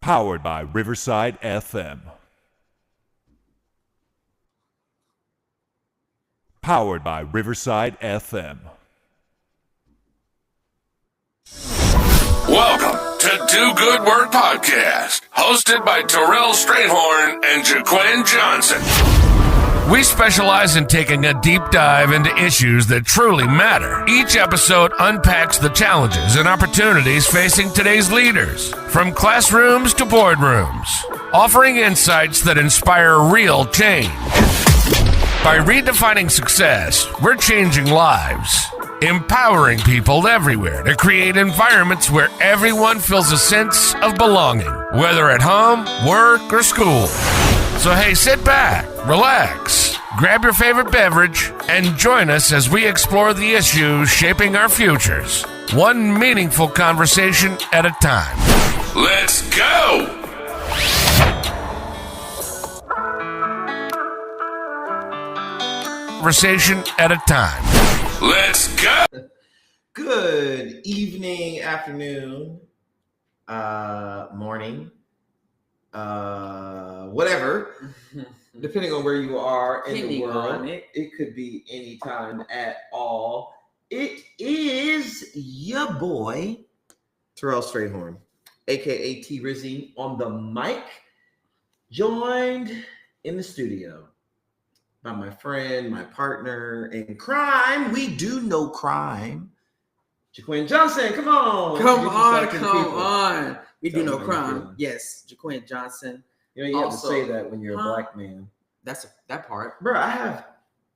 Powered by Riverside FM. Powered by Riverside FM. Welcome to Do Good Work Podcast, hosted by Terrell Strayhorn and Jaquin Johnson. We specialize in taking a deep dive into issues that truly matter. Each episode unpacks the challenges and opportunities facing today's leaders, from classrooms to boardrooms, offering insights that inspire real change. By redefining success, we're changing lives, empowering people everywhere to create environments where everyone feels a sense of belonging, whether at home, work, or school. So hey, sit back, relax, grab your favorite beverage, and join us as we explore the issues shaping our futures, one meaningful conversation at a time. Let's go! Conversation at a time. Let's go! Good evening, afternoon, morning, whatever, depending on where you are in the world. It could be any time at all. It is your boy, Terrell Strayhorn, aka T Rizzy, on the mic, joined in the studio by my friend, my partner in crime. We do know crime. Jaquin Johnson, come on. Come on. We do know crime. Yes, Jaquin Johnson. You know, you have to say that when you're a black man. That's that part. Bro, I have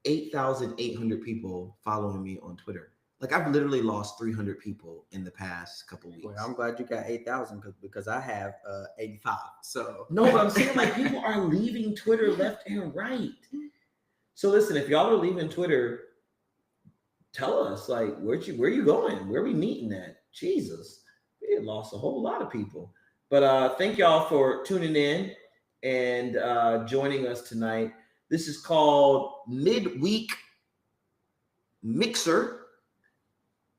8,800 people following me on Twitter. Like, I've literally lost 300 people in the past couple weeks. Well, I'm glad you got 8,000 because I have 85. So no, but I'm saying, like, people are leaving Twitter left and right. So listen, if y'all are leaving Twitter, tell us, like, where you going? Where are we meeting at? Jesus, we had lost a whole lot of people. But thank y'all for tuning in and joining us tonight. This is called Midweek Mixer.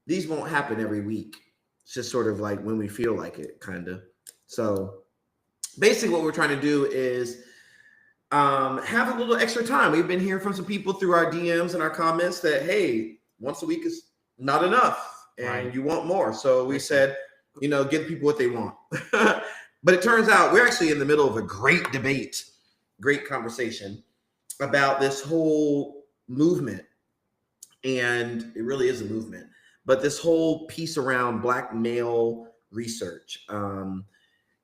These won't happen every week. It's just sort of like when we feel like it, kind of. So basically what we're trying to do is have a little extra time. We've been hearing from some people through our DMs and our comments that, hey, once a week is not enough and you want more. So we said, you know, give people what they want. But it turns out we're actually in the middle of a great debate, great conversation about this whole movement. And it really is a movement, but this whole piece around Black male research.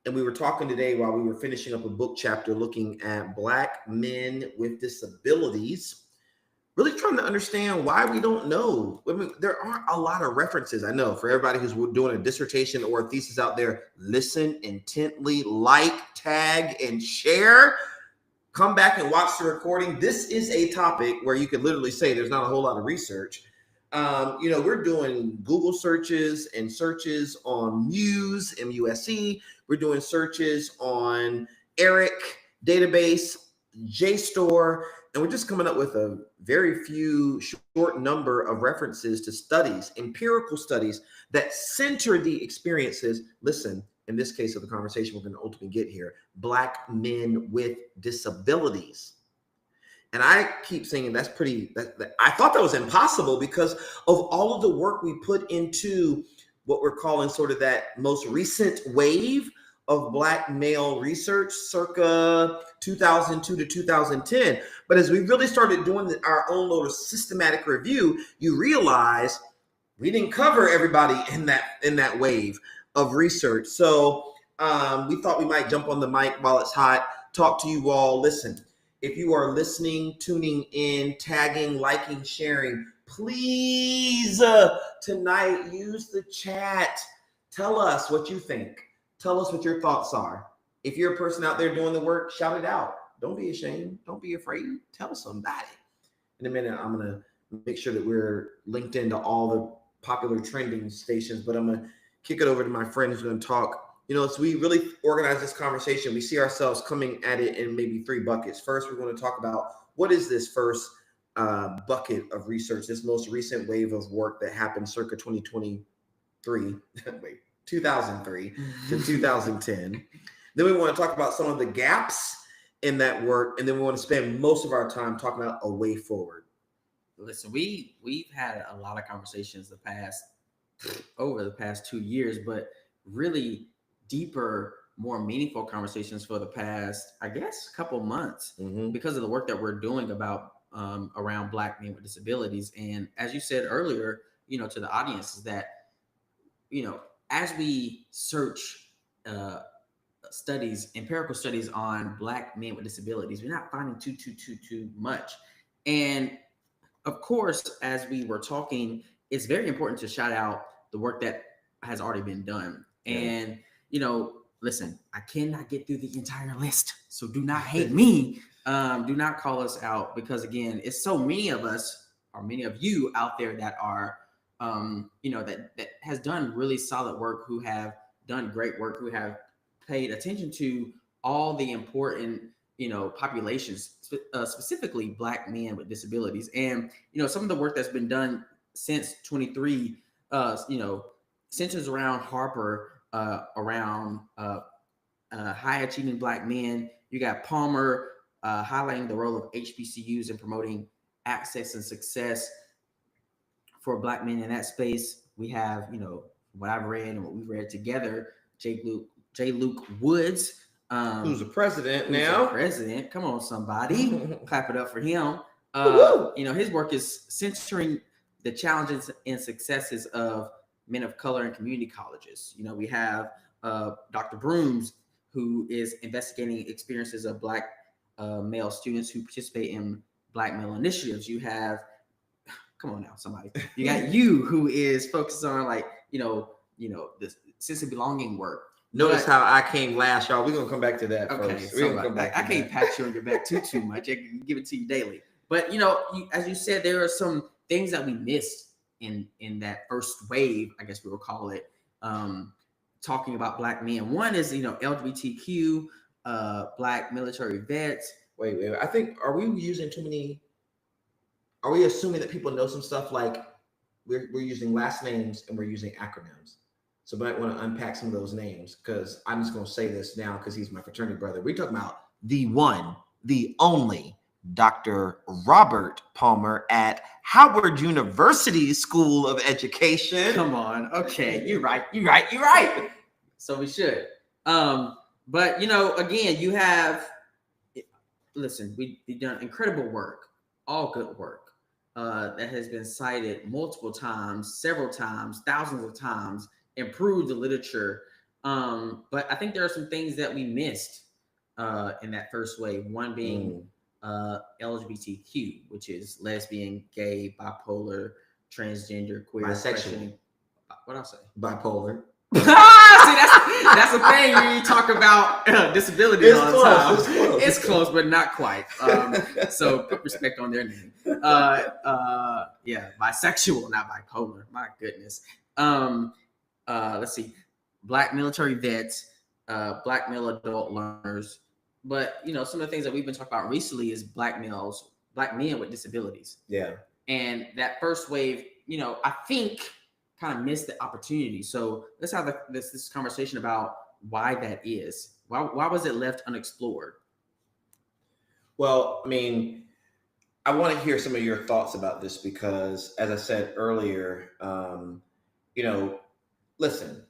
And we were talking today while we were finishing up a book chapter looking at Black men with disabilities, really trying to understand why we don't know. I mean, there aren't a lot of references. I know for everybody who's doing a dissertation or a thesis out there, listen intently, like, tag, and share. Come back and watch the recording. This is a topic where you could literally say there's not a whole lot of research. You know, we're doing Google searches and searches on Muse, MUSE. We're doing searches on ERIC database, JSTOR, and we're just coming up with a very few short number of references to studies, empirical studies that center the experiences. Listen, in this case of the conversation we're going to ultimately get here, Black men with disabilities. And I keep saying that's pretty, I thought that was impossible because of all of the work we put into what we're calling sort of that most recent wave of Black male research circa 2002 to 2010. But as we really started doing our own little systematic review, you realize we didn't cover everybody in that wave of research. So we thought we might jump on the mic while it's hot, talk to you all. Listen, if you are listening, tuning in, tagging, liking, sharing, please tonight use the chat. Tell us what you think. Tell us what your thoughts are. If you're a person out there doing the work, shout it out. Don't be ashamed. Don't be afraid. Tell somebody. In a minute, I'm going to make sure that we're linked into all the popular trending stations, but I'm going to kick it over to my friend who's going to talk. You know, as we really organize this conversation, we see ourselves coming at it in maybe three buckets. First, we're going to talk about what is this first bucket of research, this most recent wave of work that happened circa 2023, 2003 to 2010. Then we want to talk about some of the gaps in that work, and then we want to spend most of our time talking about a way forward. Listen, we've had a lot of conversations over the past 2 years, but really deeper, more meaningful conversations for the past, I guess, couple months because of the work that we're doing about around Black men with disabilities. And as you said earlier, to the audience, is that, as we search empirical studies on Black men with disabilities, we're not finding too much. And of course, as we were talking, it's very important to shout out the work that has already been done. And, listen, I cannot get through the entire list, so do not hate me. Do not call us out, because again, it's so many of us, or many of you out there that are, that has done really solid work, who have done great work, who have paid attention to all the important, populations, specifically Black men with disabilities. And, some of the work that's been done since 23, centers around Harper, around high achieving Black men. You got Palmer highlighting the role of HBCUs in promoting access and success for Black men in that space. We have, what I've read and what we've read together, J. Luke Woods, who's the president now. Come on, somebody, clap it up for him. His work is centering the challenges and successes of men of color in community colleges. We have Dr. Brooms, who is investigating experiences of Black male students who participate in Black male initiatives. You have, come on now, somebody. You got you, who is focused on the sense of belonging work. Notice how I came last, y'all. We're gonna come back to that. Okay, first. So I can't pat you on your back too much. I can give it to you daily. But as you said, there are some things that we missed in that first wave, I guess we will call it, talking about Black men. One is LGBTQ, Black military vets. Wait. I think, are we using too many? Are we assuming that people know some stuff, like we're using last names and we're using acronyms? So I might want to unpack some of those names, because I'm just going to say this now because he's my fraternity brother. We're talking about the one, the only Dr. Robert Palmer at Howard University School of Education. Come on. Okay. You're right. So we should. But, again, you have, listen, we've done incredible work, all good work that has been cited multiple times, several times, thousands of times, improved the literature. But I think there are some things that we missed in that first wave. One being LGBTQ, which is lesbian, gay, bipolar, transgender, queer, bisexual. What I say? Bipolar. See, that's the thing when you talk about disability all the time. It's close, but not quite. So put respect on their name. Bisexual, not bipolar. My goodness. Let's see. Black military vets, Black male adult learners. But some of the things that we've been talking about recently is Black men with disabilities. Yeah. And that first wave, I think kind of missed the opportunity. So let's have this conversation about why that is. Why was it left unexplored? Well, I mean, I want to hear some of your thoughts about this, because as I said earlier, listen,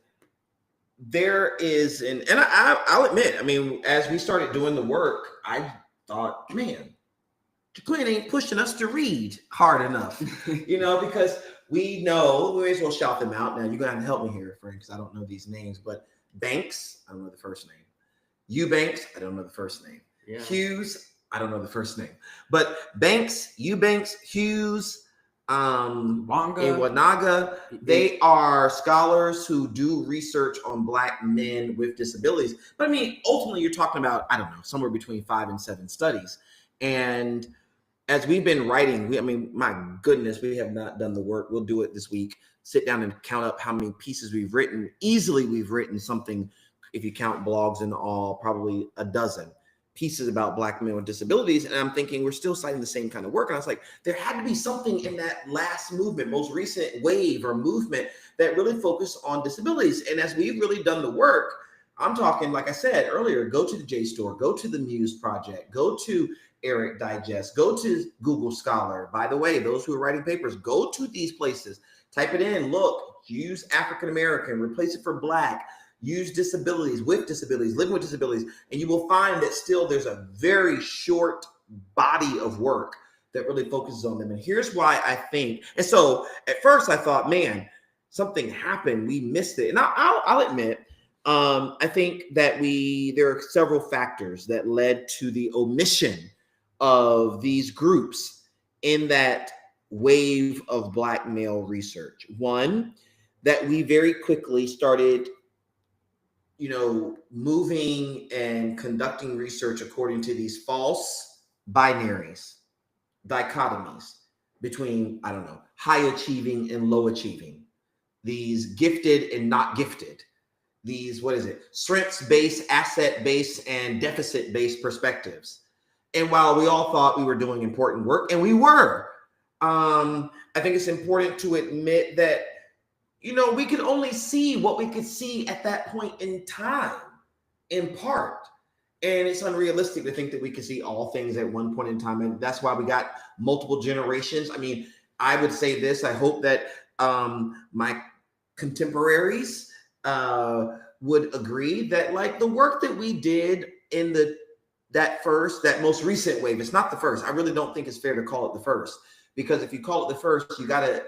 there is I'll admit, I mean, as we started doing the work, I thought, man, Jaquin ain't pushing us to read hard enough, because we know, we may as well shout them out. Now, you're going to have to help me here, Frank, because I don't know these names, but Banks, I don't know the first name. Eubanks, I don't know the first name. Yeah. Hughes, I don't know the first name. But Banks, Eubanks, Hughes, Wanaga, they are scholars who do research on Black men with disabilities. But I mean, ultimately, you're talking about, I don't know, somewhere between 5 and 7 studies. And as we've been writing, my goodness, we have not done the work. We'll do it this week. Sit down and count up how many pieces we've written. Easily, we've written something, if you count blogs and all, probably a dozen pieces about Black men with disabilities. And I'm thinking we're still citing the same kind of work. And I was like, there had to be something in that last movement, most recent wave or movement, that really focused on disabilities. And as we've really done the work, I'm talking, like I said earlier, go to the JSTOR, go to the Muse Project, go to Eric Digest, go to Google Scholar. By the way, those who are writing papers, go to these places, type it in, look, use African American, replace it for Black, use disabilities, with disabilities, living with disabilities, and you will find that still there's a very short body of work that really focuses on them. And here's why I think, and so at first I thought, man, something happened, we missed it. And I'll admit, I think that there are several factors that led to the omission of these groups in that wave of Black male research. One, that we very quickly started, moving and conducting research according to these false binaries, dichotomies between, high achieving and low achieving, these gifted and not gifted, these, strengths-based, asset-based, and deficit-based perspectives. And while we all thought we were doing important work, and we were, I think it's important to admit that, we could only see what we could see at that point in time, in part. And it's unrealistic to think that we could see all things at one point in time. And that's why we got multiple generations. I mean, I would say this, I hope that my contemporaries would agree that, like, the work that we did in that most recent wave, it's not the first. I really don't think it's fair to call it the first, because if you call it the first, you got to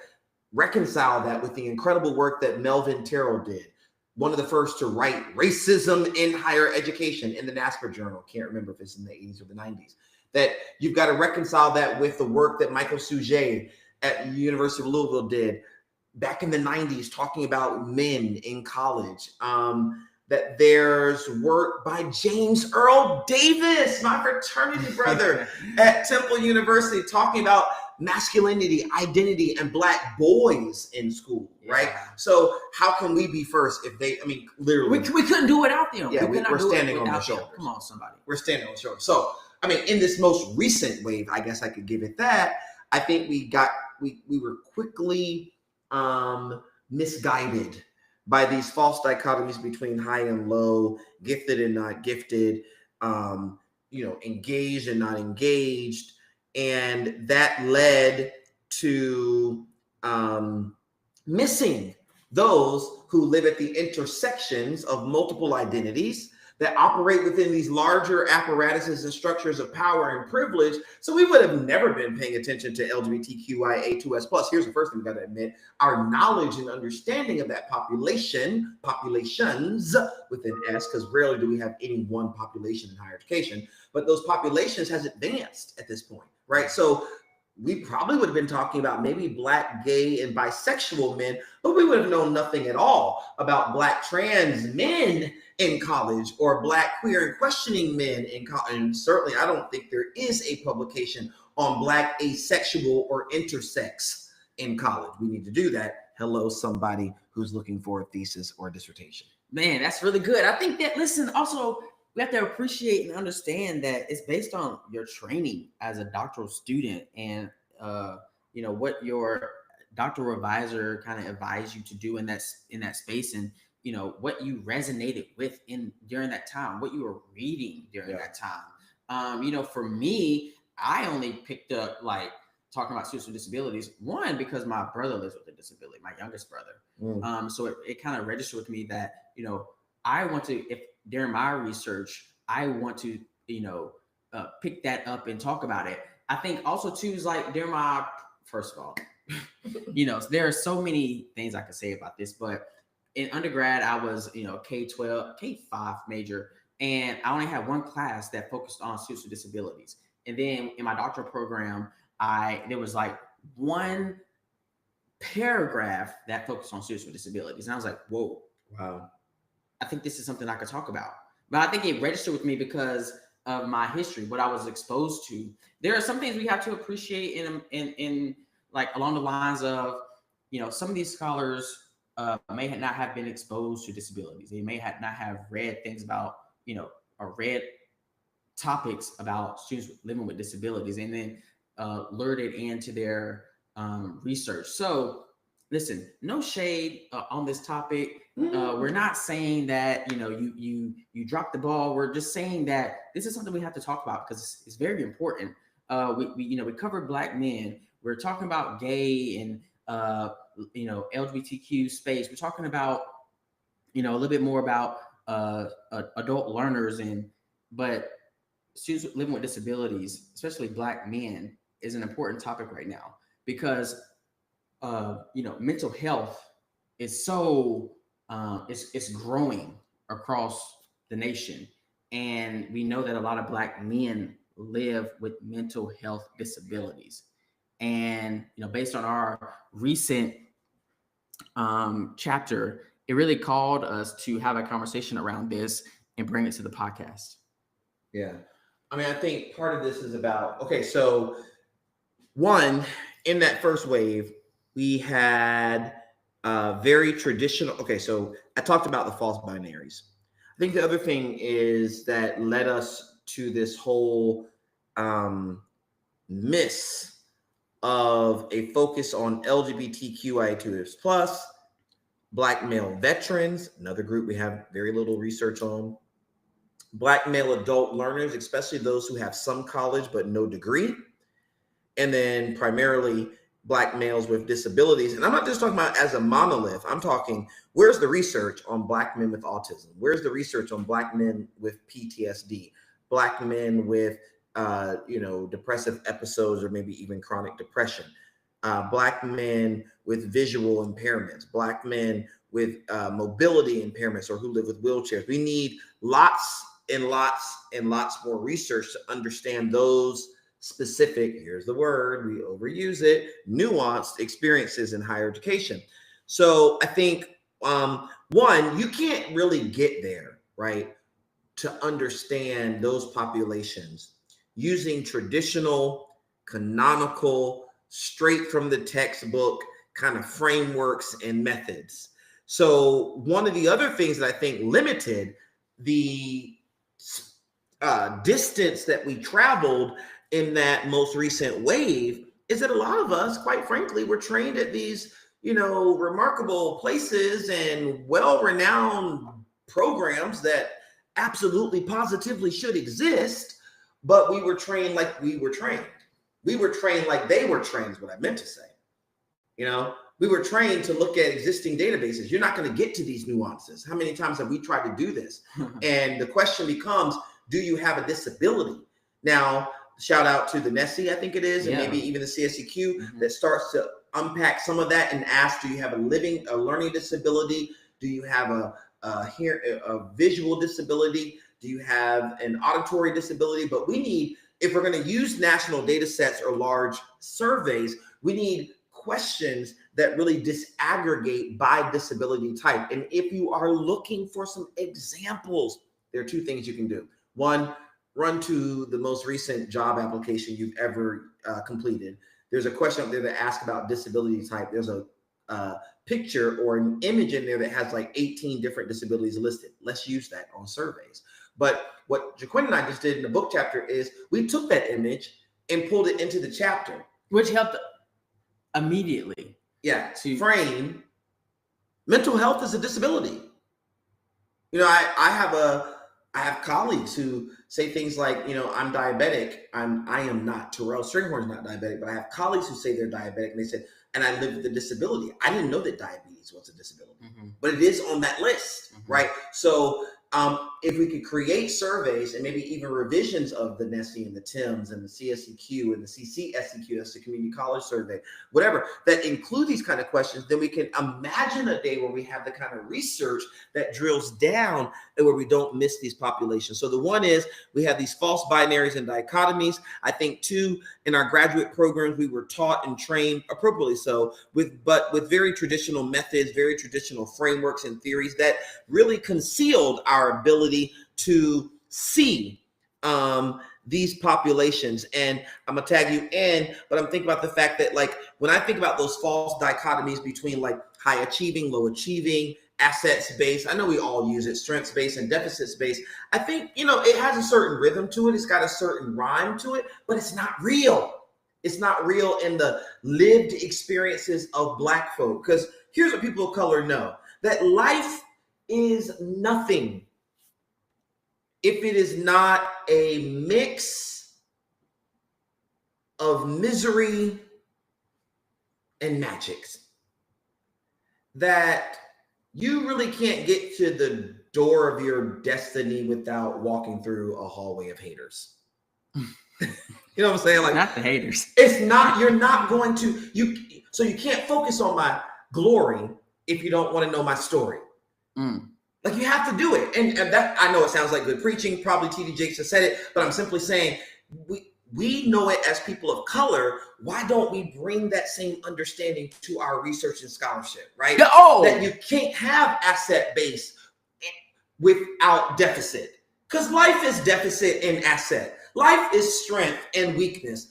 reconcile that with the incredible work that Melvin Terrell did, one of the first to write Racism in Higher Education in the NASPER Journal. Can't remember if it's in the 80s or the 90s. That you've got to reconcile that with the work that Michael Sujet at the University of Louisville did back in the 90s, talking about men in college. That there's work by James Earl Davis, my fraternity brother at Temple University, talking about masculinity, identity, and Black boys in school, right? So how can we be first if literally. We couldn't do it without them. Yeah, we're standing on the shoulders. Come on, somebody. We're standing on the shoulders. So, in this most recent wave, I guess I could give it that, I think we were quickly misguided by these false dichotomies between high and low, gifted and not gifted, engaged and not engaged. And that led to missing those who live at the intersections of multiple identities that operate within these larger apparatuses and structures of power and privilege. So we would have never been paying attention to LGBTQIA2S+. Here's the first thing we got to admit: our knowledge and understanding of that populations with an S, because rarely do we have any one population in higher education, but those populations has advanced at this point, right? So we probably would have been talking about maybe Black, gay, and bisexual men, but we would have known nothing at all about Black trans men in college or Black queer and questioning men in college. And certainly I don't think there is a publication on Black asexual or intersex in college. We need to do that. Hello, somebody who's looking for a thesis or a dissertation. Man, that's really good. I think that, listen, also, we have to appreciate and understand that it's based on your training as a doctoral student and, what your doctoral advisor kind of advised you to do in that space, and, what you resonated with during that time, what you were reading during that time. For me, I only picked up, like, talking about students with disabilities, one, because my brother lives with a disability, my youngest brother. So it kind of registered with me that, I want to, if during my research, I want to, pick that up and talk about it. I think also too is like during my, first of all, there are so many things I could say about this, but in undergrad, I was, K-12, K-5 major, and I only had one class that focused on students with disabilities. And then in my doctoral program, there was like one paragraph that focused on students with disabilities. And I was like, whoa, wow. I think this is something I could talk about. But I think it registered with me because of my history, what I was exposed to. There are some things we have to appreciate in like along the lines of, some of these scholars may not have been exposed to disabilities. They may not have read things about, or read topics about students living with disabilities and then lured into their research. So listen, no shade on this topic. We're not saying that, you know, you dropped the ball. We're just saying that this is something we have to talk about because it's very important. We covered Black men. We're talking about gay and LGBTQ space. We're talking about, you know, a little bit more about adult learners, but students living with disabilities, especially Black men, is an important topic right now because mental health is so it's growing across the nation, and we know that a lot of Black men live with mental health disabilities. And based on our recent chapter, it really called us to have a conversation around this and bring it to the podcast. Yeah. I mean, I think part of this is about, okay, so one, in that first wave, we had very traditional, okay, so I talked about the false binaries. I think the other thing is that led us to this whole miss of a focus on LGBTQIA2+, Black male veterans, another group we have very little research on, Black male adult learners, especially those who have some college but no degree, and then primarily Black males with disabilities. And I'm not just talking about as a monolith. I'm talking, where's the research on Black men with autism? Where's the research on Black men with PTSD? Black men with, depressive episodes or maybe even chronic depression? Black men with visual impairments, Black men with mobility impairments or who live with wheelchairs. We need lots and lots and lots more research to understand those specific, here's the word, we overuse it, nuanced experiences in higher education. So I think, one, you can't really get there, right, to understand those populations using traditional, canonical, straight from the textbook kind of frameworks and methods. So one of the other things that I think limited the distance that we traveled in that most recent wave is that a lot of us, quite frankly, were trained at these, remarkable places and well-renowned programs that absolutely positively should exist, but we were trained like we were trained. We were trained like they were trained, is what I meant to say. We were trained to look at existing databases. You're not going to get to these nuances. How many times have we tried to do this? And the question becomes, do you have a disability? Now, shout out to the NESI, I think it is, and maybe even the CSEQ that starts to unpack some of that and ask, do you have a learning disability? Do you have a visual disability? Do you have an auditory disability? But we need, if we're going to use national data sets or large surveys, we need questions that really disaggregate by disability type. And if you are looking for some examples, there are two things you can do. One, run to the most recent job application you've ever completed. There's a question up there that asks about disability type. There's a picture or an image in there that has like 18 different disabilities listed. Let's use that on surveys. But what Jaquin and I just did in the book chapter is we took that image and pulled it into the chapter. Which helped immediately. Yeah, to frame mental health as a disability. I have colleagues who say things like, I'm diabetic. I am not. Terrell Stringhorn is not diabetic, but I have colleagues who say they're diabetic and they said, and I live with a disability. I didn't know that diabetes was a disability, but it is on that list, right? So if we could create surveys and maybe even revisions of the NESI and the TIMS and the CSEQ and the CCSEQ, that's the community college survey, whatever, that include these kind of questions, then we can imagine a day where we have the kind of research that drills down and where we don't miss these populations. So the one is we have these false binaries and dichotomies. I think two, in our graduate programs, we were taught and trained appropriately so with very traditional methods, very traditional frameworks and theories that really concealed our ability to see these populations. And I'm gonna tag you in, but I'm thinking about the fact that, like, when I think about those false dichotomies between like high achieving, low achieving, assets based, I know we all use it, strengths based and deficits based. I think, it has a certain rhythm to it. It's got a certain rhyme to it, but it's not real. It's not real in the lived experiences of Black folk. Because here's what people of color know, that life is nothing if it is not a mix of misery and magics. That you really can't get to the door of your destiny without walking through a hallway of haters. You know what I'm saying? Like, not the haters. It's not, you're not going to, so you can't focus on my glory if you don't want to know my story. Like, you have to do it. And that, I know it sounds like good preaching. Probably TD Jakes has said it, but I'm simply saying we know it as people of color. Why don't we bring that same understanding to our research and scholarship, right? That you can't have asset base without deficit, because life is deficit and asset. Life is strength and weakness,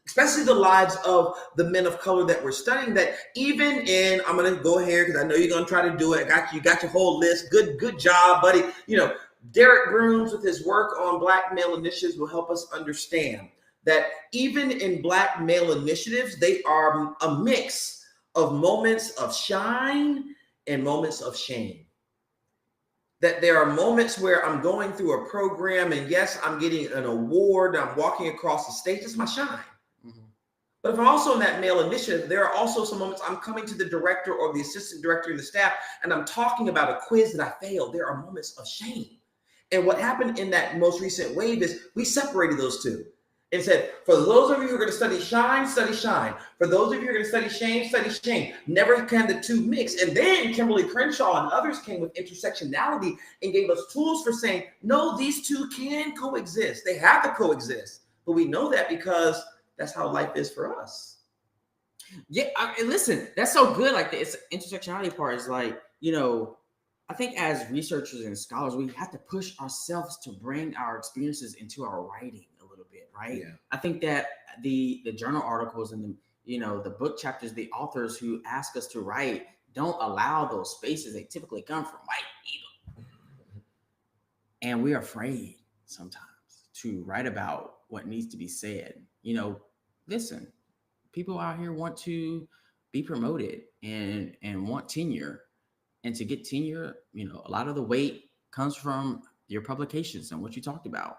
especially the lives of the men of color that we're studying. That even in, I'm going to go here because I know you're going to try to do it. You got your whole list. Good job, buddy. You know, Derek Brooms with his work on Black male initiatives will help us understand that even in Black male initiatives, they are a mix of moments of shine and moments of shame. That there are moments where I'm going through a program and yes, I'm getting an award, I'm walking across the stage, it's my shine. But if I'm also in that male initiative, there are also some moments I'm coming to the director or the assistant director and the staff, and I'm talking about a quiz that I failed. There are moments of shame. And what happened in that most recent wave is we separated those two and said, for those of you who are going to study shine, study shine. For those of you who are going to study shame, study shame. Never can the two mix. And then Kimberly Crenshaw and others came with intersectionality and gave us tools for saying, no, these two can coexist. They have to coexist. But we know that because that's how life is for us. Yeah, listen, that's so good. Like the intersectionality part is like, you know, I think as researchers and scholars, we have to push ourselves to bring our experiences into our writing a little bit, right? Yeah. I think that the journal articles and the, you know, the book chapters, the authors who ask us to write don't allow those spaces. They typically come from white people. And we are afraid sometimes to write about what needs to be said. You know, listen, people out here want to be promoted and want tenure. And to get tenure, you know, a lot of the weight comes from your publications and what you talked about.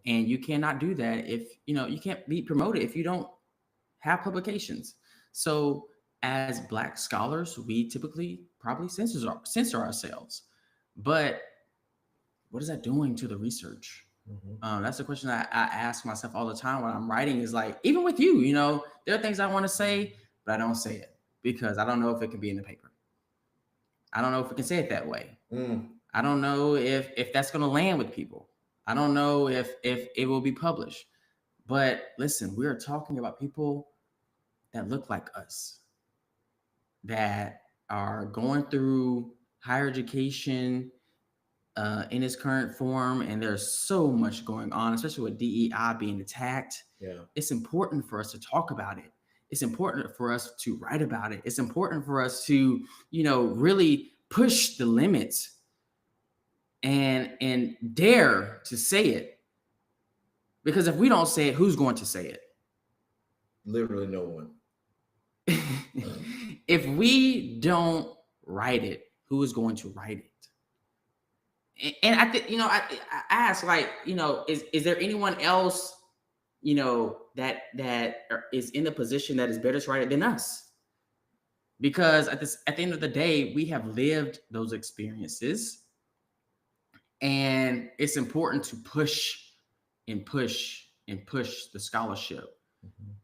And you cannot do that if, you know, you can't be promoted if you don't have publications. So as Black scholars, we typically probably censor ourselves. But what is that doing to the research? That's a question I ask myself all the time when I'm writing, is like, even with you, you know, there are things I want to say, but I don't say it because I don't know if it can be in the paper. I don't know if we can say it that way. I don't know if that's going to land with people. I don't know if it will be published. But listen, we are talking about people that look like us, that are going through higher education in its current form, and there's so much going on, especially with DEI being attacked. Yeah, it's important for us to talk about it. It's important for us to write about it. It's important for us to, you know, really push the limits and dare to say it. Because if we don't say it, who's going to say it? literally no one. If we don't write it, who is going to write it? And I think, you know, I ask, like, you know, is there anyone else, you know, that is in a position that is better to write it than us? Because at the end of the day, we have lived those experiences, and it's important to push the scholarship.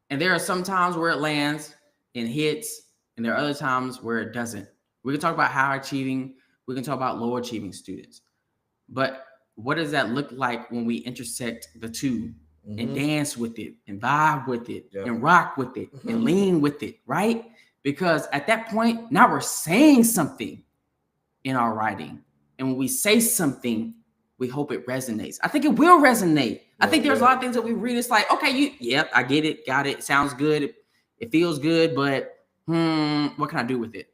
And there are some times where it lands and hits, and there are other times where it doesn't. We can talk about high achieving, we can talk about low achieving students. But what does that look like when we intersect the two and dance with it and vibe with it and rock with it and lean with it, right? Because at that point, now we're saying something in our writing. And when we say something, we hope it resonates. I think it will resonate. I think there's a lot of things that we read. It's like, okay, I get it, got it. Sounds good. It feels good, but what can I do with it?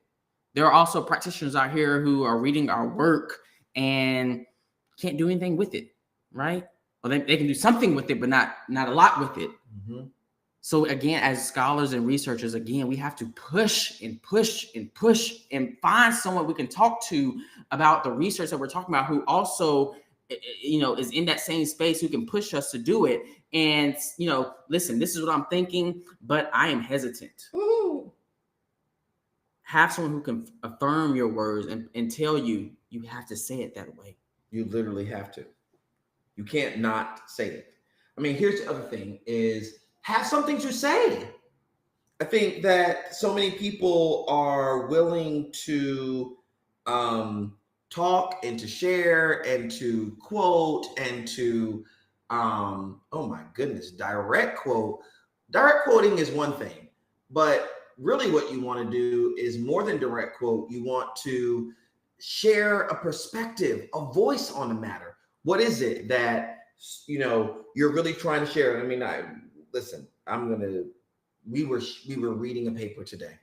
There are also practitioners out here who are reading our work and can't do anything with it, right? Well, they can do something with it, but not a lot with it. So again, as scholars and researchers, again, we have to push and push and push and find someone we can talk to about the research that we're talking about, who also, is in that same space, who can push us to do it. And, listen, this is what I'm thinking, but I am hesitant. Ooh. Have someone who can affirm your words and tell you have to say it that way. You literally have to. You can't not say it. I mean, here's the other thing is have something to say. I think that so many people are willing to talk and to share and to quote and to, oh my goodness, direct quote. Direct quoting is one thing, but really what you want to do is more than direct quote. You want to share a perspective, a voice on the matter. What is it that, you're really trying to share? I mean, listen, we were reading a paper today,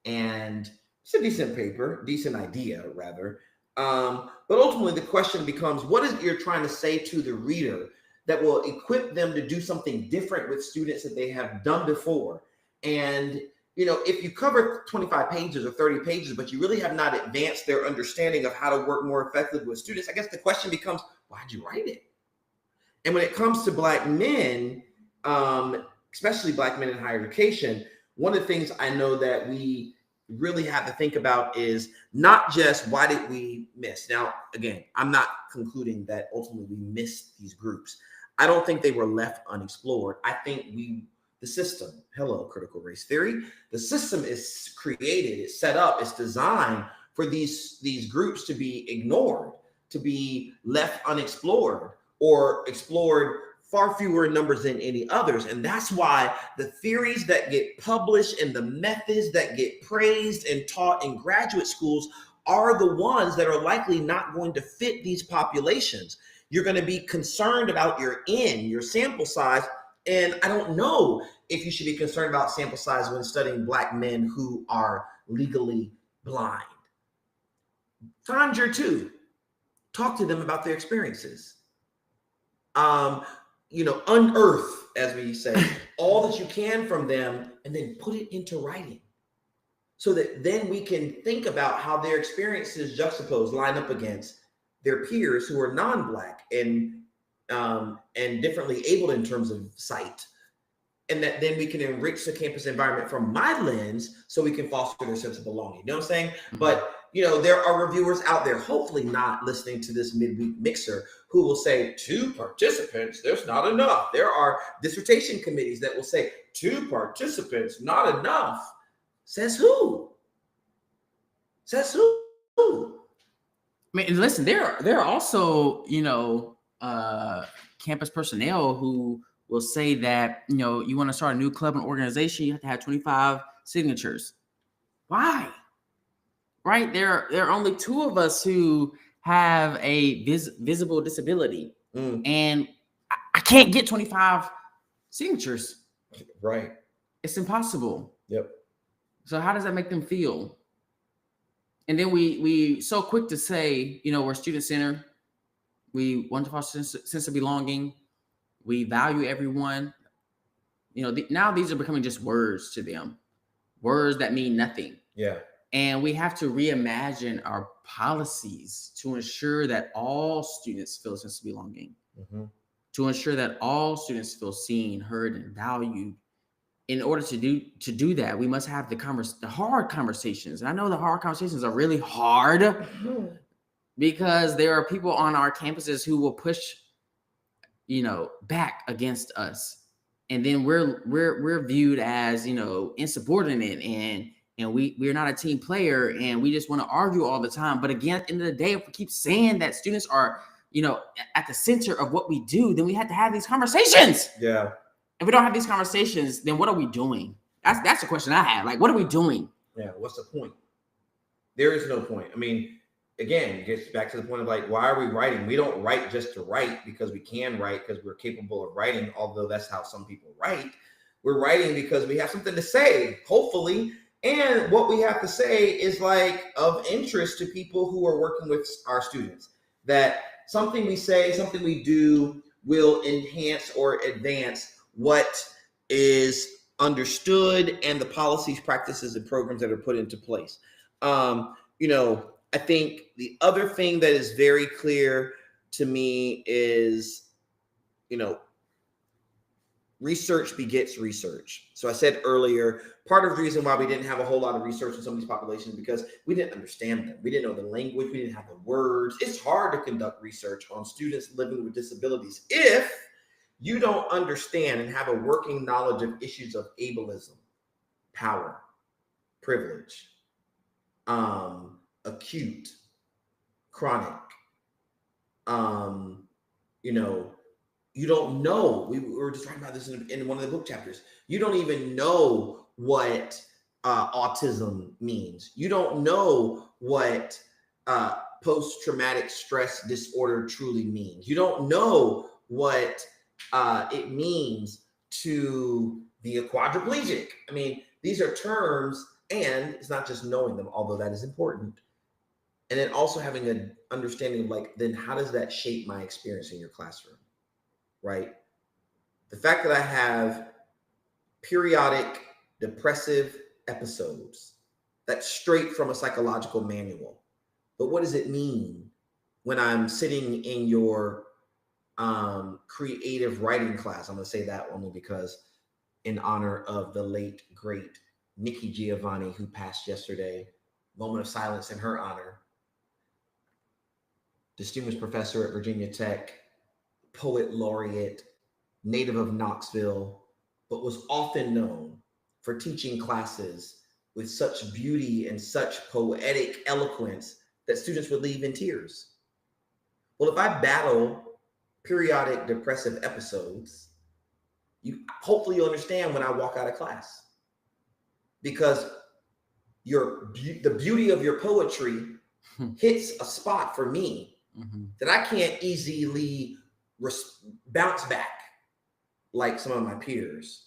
and it's a decent idea rather. But ultimately the question becomes, what is it you're trying to say to the reader that will equip them to do something different with students that they have done before? And, if you cover 25 pages or 30 pages, but you really have not advanced their understanding of how to work more effectively with students, I guess the question becomes, why'd you write it? And when it comes to Black men, especially Black men in higher education, one of the things I know that we really have to think about is not just why did we miss? Now, again, I'm not concluding that ultimately we missed these groups. I don't think they were left unexplored. I think the system, hello, critical race theory, the system is created, it's set up, it's designed for these groups to be ignored, to be left unexplored, or explored far fewer numbers than any others. And that's why the theories that get published and the methods that get praised and taught in graduate schools are the ones that are likely not going to fit these populations. You're going to be concerned about your sample size. And I don't know if you should be concerned about sample size when studying Black men who are legally blind. Find your two. Talk to them about their experiences. Unearth, as we say, all that you can from them, and then put it into writing so that then we can think about how their experiences line up against their peers who are non-Black and differently abled in terms of sight. And that then we can enrich the campus environment from my lens so we can foster their sense of belonging. You know what I'm saying? Mm-hmm. But, there are reviewers out there, hopefully not listening to this midweek mixer, who will say 2 participants, there's not enough. There are dissertation committees that will say 2 participants, not enough. Says who? Says who? I mean, listen, there are also, campus personnel who will say that, you want to start a new club and organization, you have to have 25 signatures. Why? Right? There are only 2 of us who have a visible disability, and I can't get 25 signatures. Right. It's impossible. Yep. So how does that make them feel? And then we so quick to say, we're student centered. We want to foster sense of belonging. We value everyone. Now these are becoming just words to them, words that mean nothing. Yeah. And we have to reimagine our policies to ensure that all students feel a sense of belonging, to ensure that all students feel seen, heard, and valued. In order to do that, we must have the hard conversations. And I know the hard conversations are really hard because there are people on our campuses who will push, back against us, and then we're viewed as insubordinate and we're not a team player, and we just want to argue all the time. But again, at the end of the day, if we keep saying that students are, at the center of what we do, then we have to have these conversations. Yeah. If we don't have these conversations, then what are we doing? That's the question I have. Like, what are we doing? Yeah. What's the point? There is no point. I mean, again, it gets back to the point of like, why are we writing? We don't write just to write because we can write, because we're capable of writing, although that's how some people write. We're writing because we have something to say, hopefully. And what we have to say is like of interest to people who are working with our students, that something we say, something we do will enhance or advance what is understood and the policies, practices, and programs that are put into place. I think the other thing that is very clear to me is, research begets research. So I said earlier, part of the reason why we didn't have a whole lot of research on some of these populations because we didn't understand them. We didn't know the language. We didn't have the words. It's hard to conduct research on students living with disabilities if you don't understand and have a working knowledge of issues of ableism, power, privilege, acute, chronic, you don't know. We were just talking about this in one of the book chapters. You don't even know what autism means. You don't know what post-traumatic stress disorder truly means. You don't know what it means to be a quadriplegic. I mean, these are terms, and it's not just knowing them, although that is important. And then also having an understanding of then how does that shape my experience in your classroom? Right? The fact that I have periodic depressive episodes, that's straight from a psychological manual. But what does it mean when I'm sitting in your creative writing class? I'm going to say that only because in honor of the late, great Nikki Giovanni, who passed yesterday, moment of silence in her honor. Distinguished professor at Virginia Tech, poet laureate, native of Knoxville, but was often known for teaching classes with such beauty and such poetic eloquence that students would leave in tears. Well, if I battle periodic depressive episodes, hopefully you'll understand when I walk out of class, because the beauty of your poetry hits a spot for me that I can't easily bounce back like some of my peers.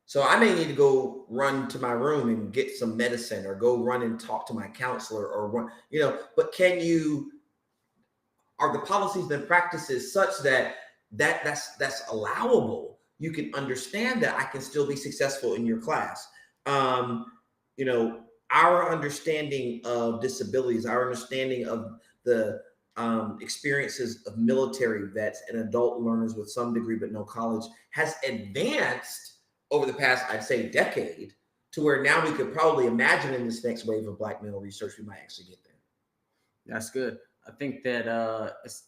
So I may need to go run to my room and get some medicine, or go run and talk to my counselor, or run, but are the policies and practices such that's allowable? You can understand that I can still be successful in your class. Our understanding of disabilities, our understanding of the experiences of military vets and adult learners with some degree but no college has advanced over the past, I'd say, decade, to where now we could probably imagine in this next wave of Black male research, we might actually get there. That's good. I think that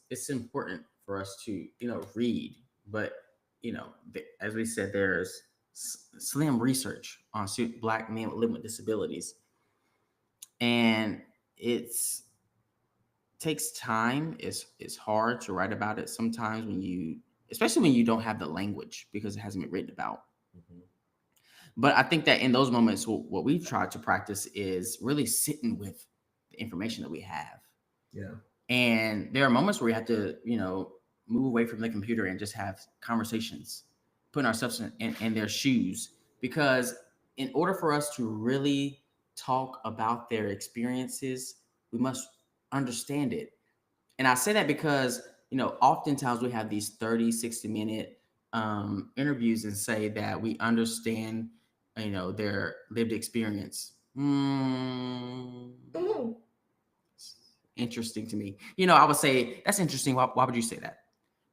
it's important for us to, read, but, as we said, there's slim research on Black men living with disabilities. And it takes time. It's hard to write about it sometimes especially when you don't have the language because it hasn't been written about. Mm-hmm. But I think that in those moments, what we've tried to practice is really sitting with the information that we have. Yeah. And there are moments where we have to, move away from the computer and just have conversations, putting ourselves in their shoes, because in order for us to really talk about their experiences, we must understand it. And I say that because, oftentimes we have these 30, 60-minute interviews and say that we understand, their lived experience. Interesting to me. I would say that's interesting. Why would you say that?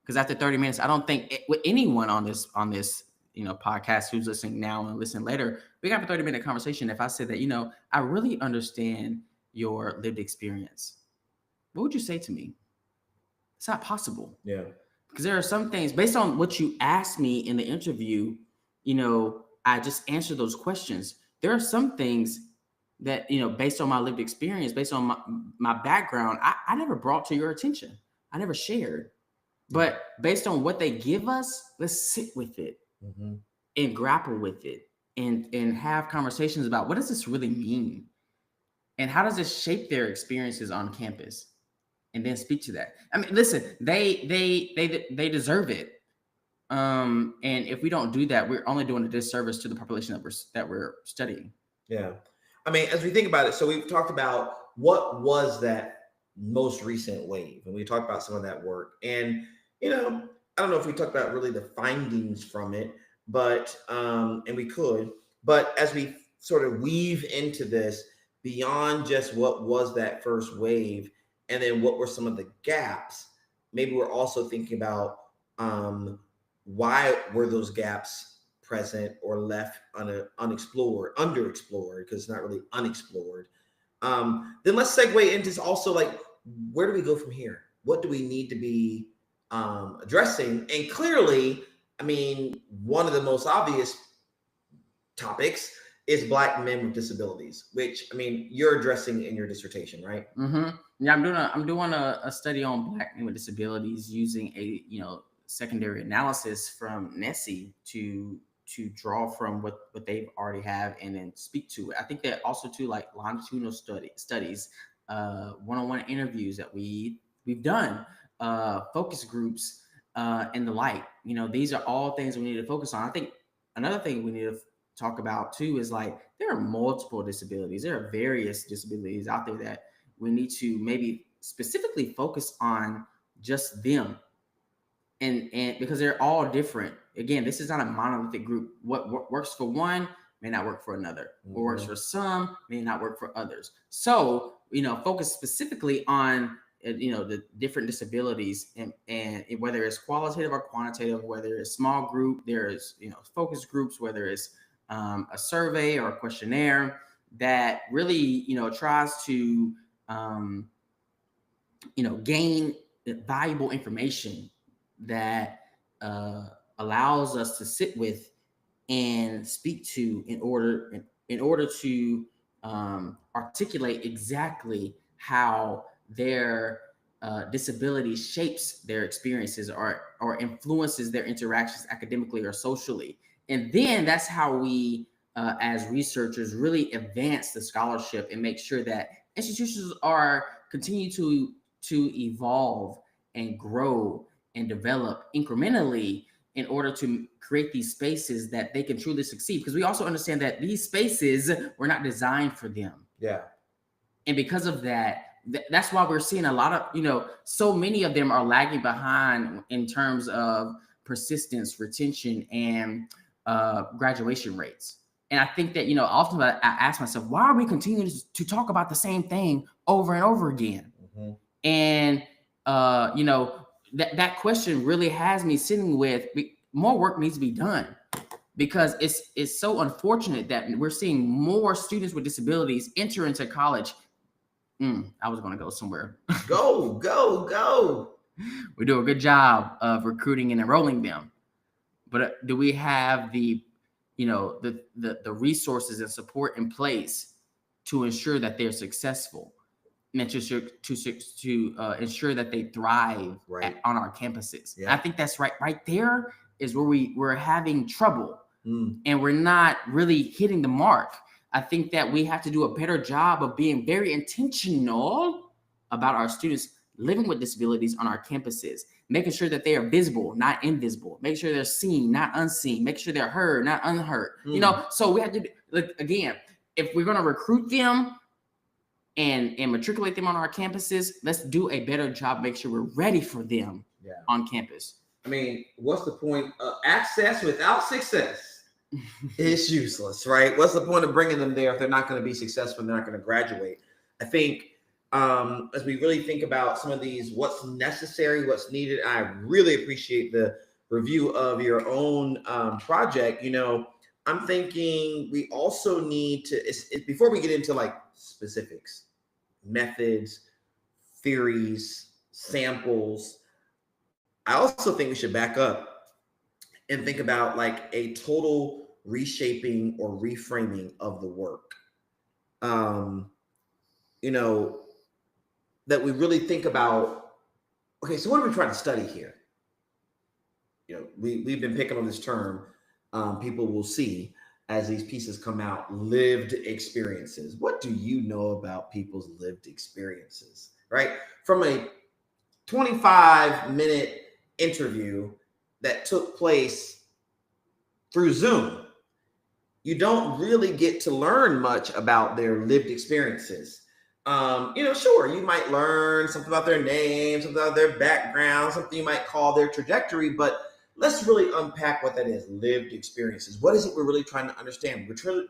Because after 30 minutes, I don't think with anyone on this podcast who's listening now and listening later, we got a 30-minute conversation. If I said that, I really understand your lived experience, what would you say to me? It's not possible. Yeah. Because there are some things based on what you asked me in the interview, I just answered those questions. There are some things that, based on my lived experience, based on my background, I never brought to your attention. I never shared. But based on what they give us, let's sit with it and grapple with it and have conversations about what does this really mean? And how does this shape their experiences on campus? And then speak to that. I mean, listen, they deserve it. And if we don't do that, we're only doing a disservice to the population that we're studying. Yeah. I mean, as we think about it, so we've talked about what was that most recent wave, and we talked about some of that work. And, I don't know if we talked about really the findings from it, but and we could, but as we sort of weave into this beyond just what was that first wave, and then what were some of the gaps, maybe we're also thinking about why were those gaps present or left unexplored, underexplored, because it's not really unexplored. Then let's segue into also like, where do we go from here? What do we need to be addressing? And clearly, I mean, one of the most obvious topics is Black men with disabilities, which, I mean, you're addressing in your dissertation, right? Mm-hmm. Yeah, I'm doing a study on Black men with disabilities using a secondary analysis from NESI to draw from what they've already have and then speak to it. I think that also too, like longitudinal studies, one-on-one interviews that we've done, focus groups, and the like. These are all things we need to focus on. I think another thing we need to talk about too is like, there are multiple disabilities. There are various disabilities out there that we need to maybe specifically focus on just them, and because they're all different. Again, this is not a monolithic group. What works for one may not work for another. What works for some may not work for others. So focus specifically on the different disabilities, and whether it's qualitative or quantitative, whether it's small group, there's focus groups, whether it's a survey or a questionnaire that really tries to gain valuable information that allows us to sit with and speak to in order to articulate exactly how their disability shapes their experiences or influences their interactions academically or socially. And then that's how we, as researchers, really advance the scholarship and make sure that institutions continue to evolve and grow and develop incrementally in order to create these spaces that they can truly succeed. Because we also understand that these spaces were not designed for them. Yeah. And because of that, that's why we're seeing a lot of, so many of them are lagging behind in terms of persistence, retention, and graduation rates. And I think that, often I ask myself, why are we continuing to talk about the same thing over and over again? Mm-hmm. And, that question really has me sitting with more work needs to be done, because it's so unfortunate that we're seeing more students with disabilities enter into college. I was going to go somewhere. Go. We do a good job of recruiting and enrolling them. But do we have the resources and support in place to ensure that they're successful, and to ensure that they thrive on our campuses? Yeah. I think that's right there is where we're having trouble, and we're not really hitting the mark. I think that we have to do a better job of being very intentional about our students living with disabilities on our campuses, making sure that they are visible, not invisible, make sure they're seen, not unseen, make sure they're heard, not unheard. So we have to, again, if we're going to recruit them and matriculate them on our campuses, let's do a better job, make sure we're ready for them on campus. I mean, what's the point of access without success? It's useless, right? What's the point of bringing them there if they're not going to be successful, they're not going to graduate? I think as we really think about some of these, what's necessary, what's needed, I really appreciate the review of your own project. I'm thinking we also need to, before we get into like specifics, methods, theories, samples, I also think we should back up and think about like a total reshaping or reframing of the work. That we really think about, okay, so what are we trying to study here? We've been picking on this term, people will see as these pieces come out, lived experiences. What do you know about people's lived experiences, right? From a 25-minute interview that took place through Zoom, you don't really get to learn much about their lived experiences. Sure, you might learn something about their name, something about their background, something you might call their trajectory, but let's really unpack what that is. Lived experiences. What is it we're really trying to understand? We're trying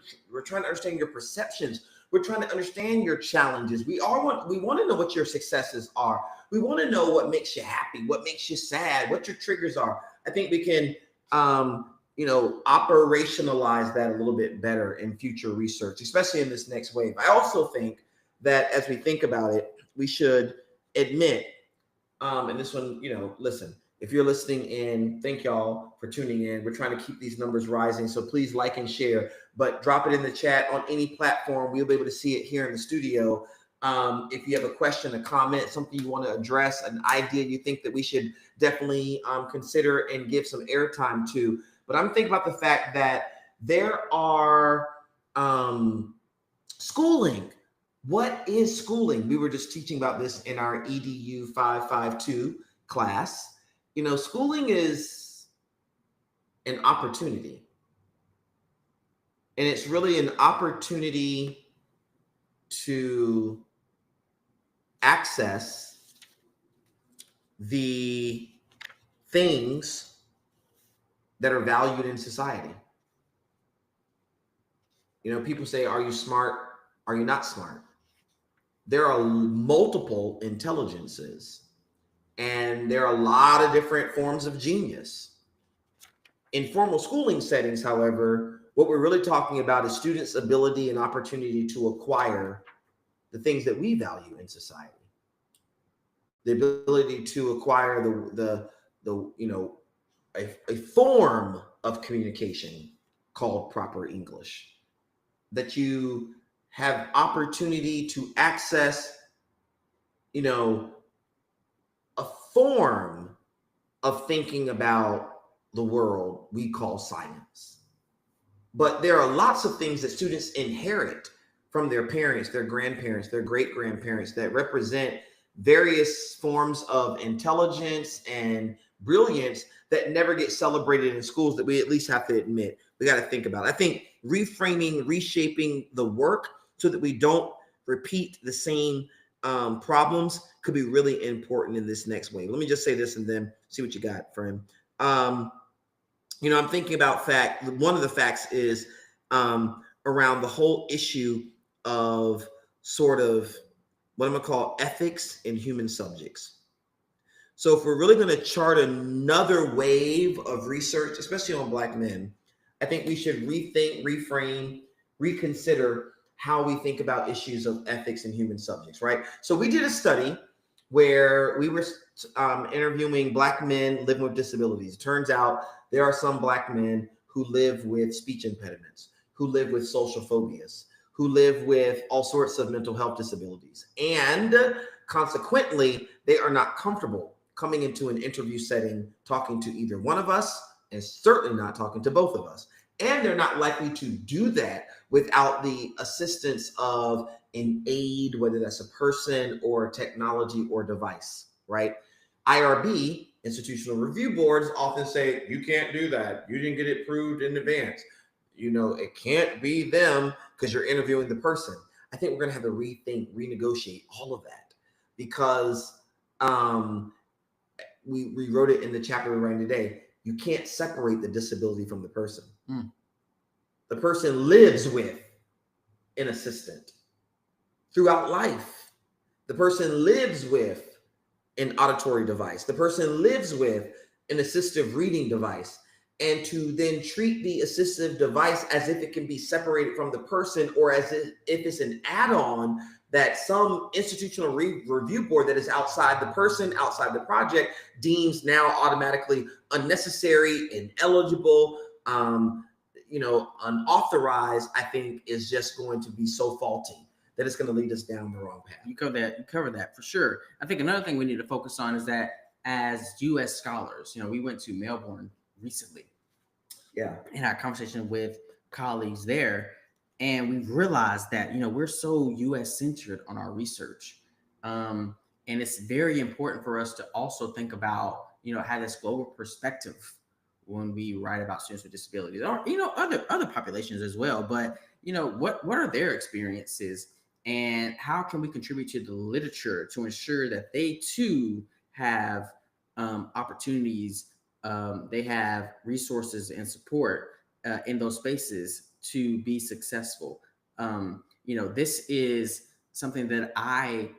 to understand your perceptions. We're trying to understand your challenges. We want to know what your successes are. We want to know what makes you happy, what makes you sad, what your triggers are. I think we can operationalize that a little bit better in future research, especially in this next wave. I also think that as we think about it, we should admit, and this one, listen, if you're listening in, thank y'all for tuning in. We're trying to keep these numbers rising. So please like and share, but drop it in the chat on any platform. We'll be able to see it here in the studio. If you have a question, a comment, something you want to address, an idea you think that we should definitely consider and give some airtime to. But I'm thinking about the fact that there are schooling. What is schooling? We were just teaching about this in our EDU 552 class. Schooling is an opportunity. And it's really an opportunity to access the things that are valued in society. People say, are you smart? Are you not smart? There are multiple intelligences, and there are a lot of different forms of genius. In formal schooling settings, however, what we're really talking about is students' ability and opportunity to acquire the things that we value in society. The ability to acquire a form of communication called proper English, that you have opportunity to access, a form of thinking about the world we call science. But there are lots of things that students inherit from their parents, their grandparents, their great-grandparents that represent various forms of intelligence and brilliance that never get celebrated in schools, that we at least have to admit we got to think about. I think reframing, reshaping the work so that we don't repeat the same problems could be really important in this next wave. Let me just say this and then see what you got, friend. I'm thinking about one of the facts is around the whole issue of sort of what I'm gonna call ethics in human subjects. So if we're really gonna chart another wave of research, especially on Black men, I think we should rethink, reframe, reconsider how we think about issues of ethics in human subjects, right? So we did a study where we were interviewing Black men living with disabilities. It turns out there are some Black men who live with speech impediments, who live with social phobias, who live with all sorts of mental health disabilities. And consequently, they are not comfortable coming into an interview setting, talking to either one of us, and certainly not talking to both of us. And they're not likely to do that without the assistance of an aid, whether that's a person or technology or device, right? IRB, institutional review boards, often say, you can't do that. You didn't get it approved in advance. It can't be them because you're interviewing the person. I think we're going to have to rethink, renegotiate all of that, because we wrote it in the chapter we're writing today. You can't separate the disability from the person. The person lives with an assistant throughout life. The person lives with an auditory device. The person lives with an assistive reading device. And to then treat the assistive device as if it can be separated from the person, or as if it's an add-on that some institutional review board that is outside the person, outside the project, deems now automatically unnecessary, ineligible, unauthorized, I think is just going to be so faulty that it's going to lead us down the wrong path. You cover that for sure. I think another thing we need to focus on is that as U.S. scholars, we went to Melbourne recently. Yeah. In our conversation with colleagues there, and we've realized that, we're so U.S. centered on our research. And it's very important for us to also think about, have this global perspective when we write about students with disabilities, or, other populations as well. But, what are their experiences, and how can we contribute to the literature to ensure that they too have opportunities they have resources and support in those spaces to be successful. This is something that I,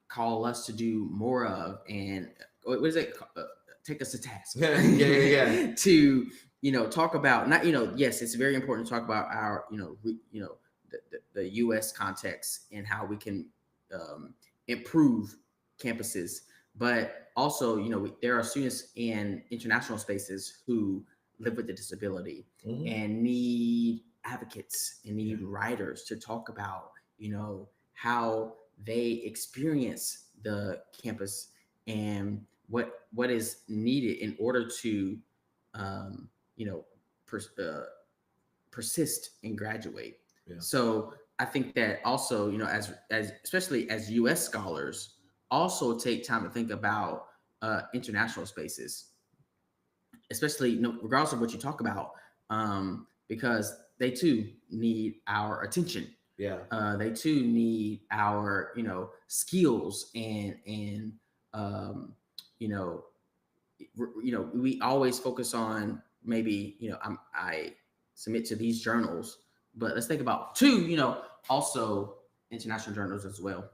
call us to do more of, and what is it? Take us to task. Yeah. To talk about not yes, it's very important to talk about our the U.S. context and how we can improve campuses, but also there are students in international spaces who live with a disability and need advocates and need writers to talk about how they experience the campus and what is needed in order to persist and graduate. So I think that also as especially as U.S. scholars also take time to think about international spaces, especially regardless of what you talk about, because they too need our attention. They too need our skills and we always focus on maybe I submit to these journals, but let's think about too also international journals as well.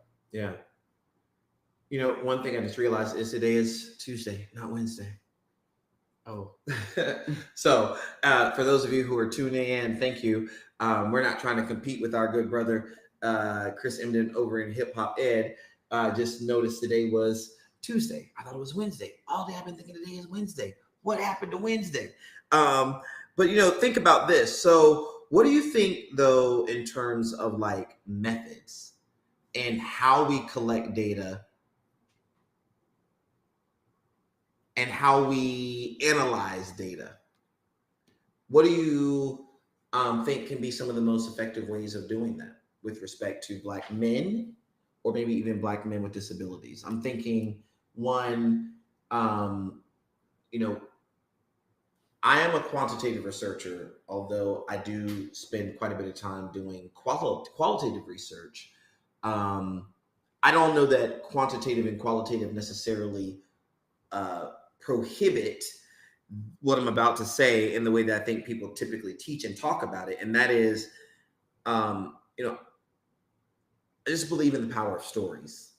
One thing I just realized is today is Tuesday, not Wednesday. So for those of you who are tuning in, thank you. We're not trying to compete with our good brother Chris Emden over in Hip Hop Ed. Just noticed today was Tuesday. I thought it was Wednesday. All day I've been thinking today is Wednesday. What happened to Wednesday? But think about this. So what do you think though in terms of like methods and how we collect data and how we analyze data? What do you think can be some of the most effective ways of doing that with respect to Black men or maybe even Black men with disabilities? I'm thinking one, I am a quantitative researcher, although I do spend quite a bit of time doing qualitative research. I don't know that quantitative and qualitative necessarily prohibit what I'm about to say in the way that I think people typically teach and talk about it. And that is, I just believe in the power of stories.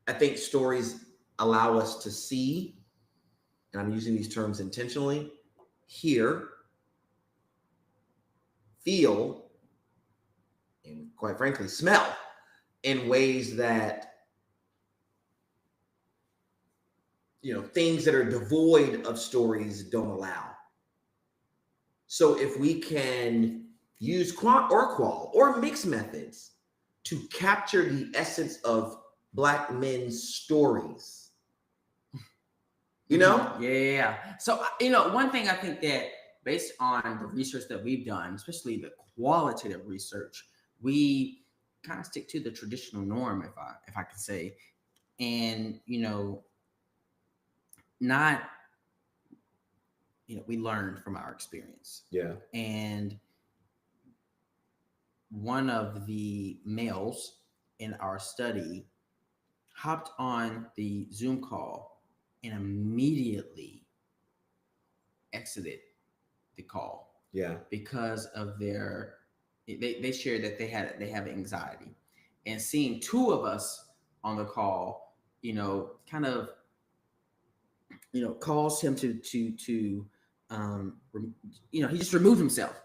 I think stories allow us to see, and I'm using these terms intentionally, hear, feel, and quite frankly, smell in ways that things that are devoid of stories don't allow. So if we can use quant or qual or mixed methods to capture the essence of Black men's stories, Yeah. So, one thing I think that based on the research that we've done, especially the qualitative research, we kind of stick to the traditional norm, if I can say, and, not, we learned from our experience. And one of the males in our study hopped on the Zoom call and immediately exited the call. Because of they shared that they have anxiety, and seeing two of us on the call, kind of, caused him to he just removed himself.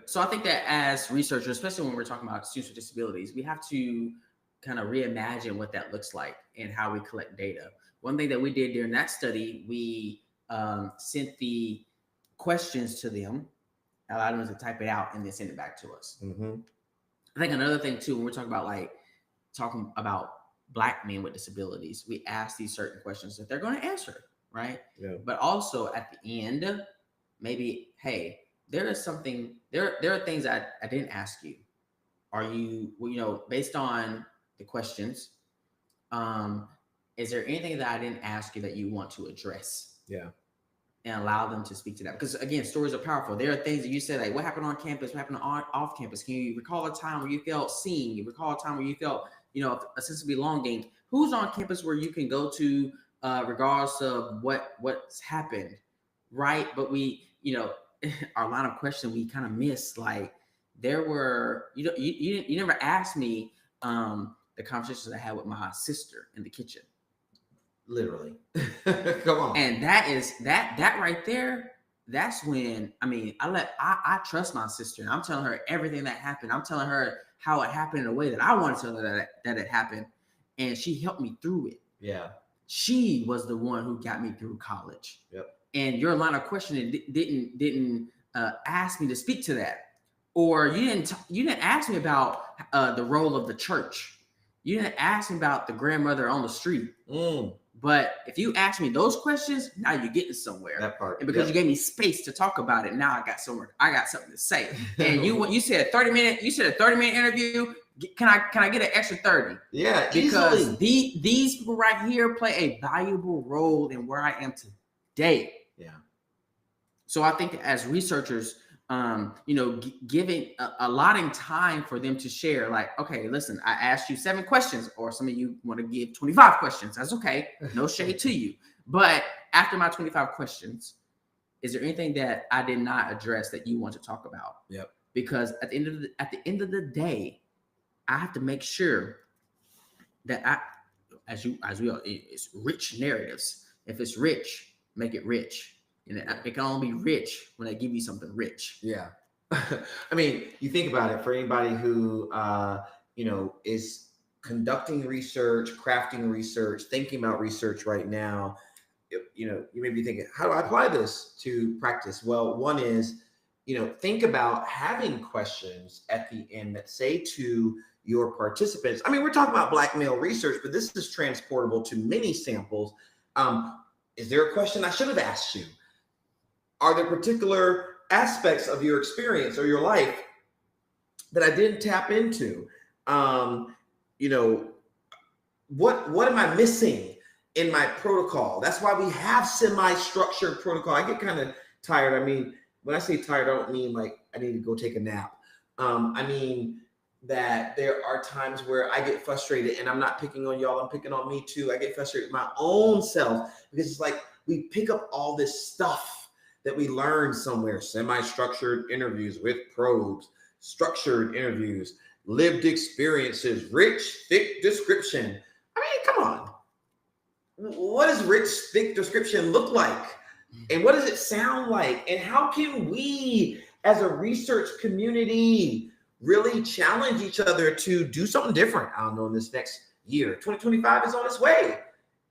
So I think that as researchers, especially when we're talking about students with disabilities, we have to kind of reimagine what that looks like and how we collect data. One thing that we did during that study, we sent the questions to them, allowed them to type it out, and then send it back to us. I think another thing too, when we're talking about Black men with disabilities, we ask these certain questions that they're going to answer, right? But also at the end, maybe, hey, there are things I didn't ask you. Are you, based on the questions, is there anything that I didn't ask you that you want to address? And allow them to speak to that. Because again, stories are powerful. There are things that you said, like, what happened on campus? What happened off campus? Can you recall a time where you felt seen? You recall a time where you felt, a sense of belonging? Who's on campus where you can go to regardless of what's happened, right? But we, our line of question we kind of missed. Like there were, you never asked me the conversations I had with my sister in the kitchen. Literally. Come on. And that right there. That's when, I trust my sister. And I'm telling her everything that happened. I'm telling her how it happened in a way that I want to tell her that it happened. And she helped me through it. Yeah. She was the one who got me through college. Yep. And your line of questioning didn't ask me to speak to that. Or you didn't ask me about the role of the church. You didn't ask me about the grandmother on the street. But if you ask me those questions, now you're getting somewhere. That part. And because you gave me space to talk about it, now I got something to say. And you said a 30-minute interview. Can I get an extra 30? Yeah, because these people right here play a valuable role in where I am today. Yeah. So I think as researchers, allotting time for them to share, like, okay, listen, I asked you 7 questions, or some of you want to give 25 questions. That's okay. No shade to you. But after my 25 questions, is there anything that I did not address that you want to talk about? Yep. Because at the end of the day, I have to make sure that it's rich narratives. If it's rich, make it rich. And it can only be rich when they give you something rich. Yeah. I mean, you think about it, for anybody who, is conducting research, crafting research, thinking about research right now, you may be thinking, how do I apply this to practice? Well, one is, think about having questions at the end that say to your participants, I mean, we're talking about Black male research, but this is transportable to many samples. Is there a question I should have asked you? Are there particular aspects of your experience or your life that I didn't tap into? What am I missing in my protocol? That's why we have semi-structured protocol. I get kind of tired. I mean, when I say tired, I don't mean like I need to go take a nap. I mean that there are times where I get frustrated, and I'm not picking on y'all, I'm picking on me too. I get frustrated with my own self because it's like we pick up all this stuff that we learned somewhere, semi-structured interviews with probes, structured interviews, lived experiences, rich, thick description. I mean, come on. What does rich, thick description look like? And what does it sound like? And how can we, as a research community, really challenge each other to do something different? I don't know, in this next year. 2025 is on its way.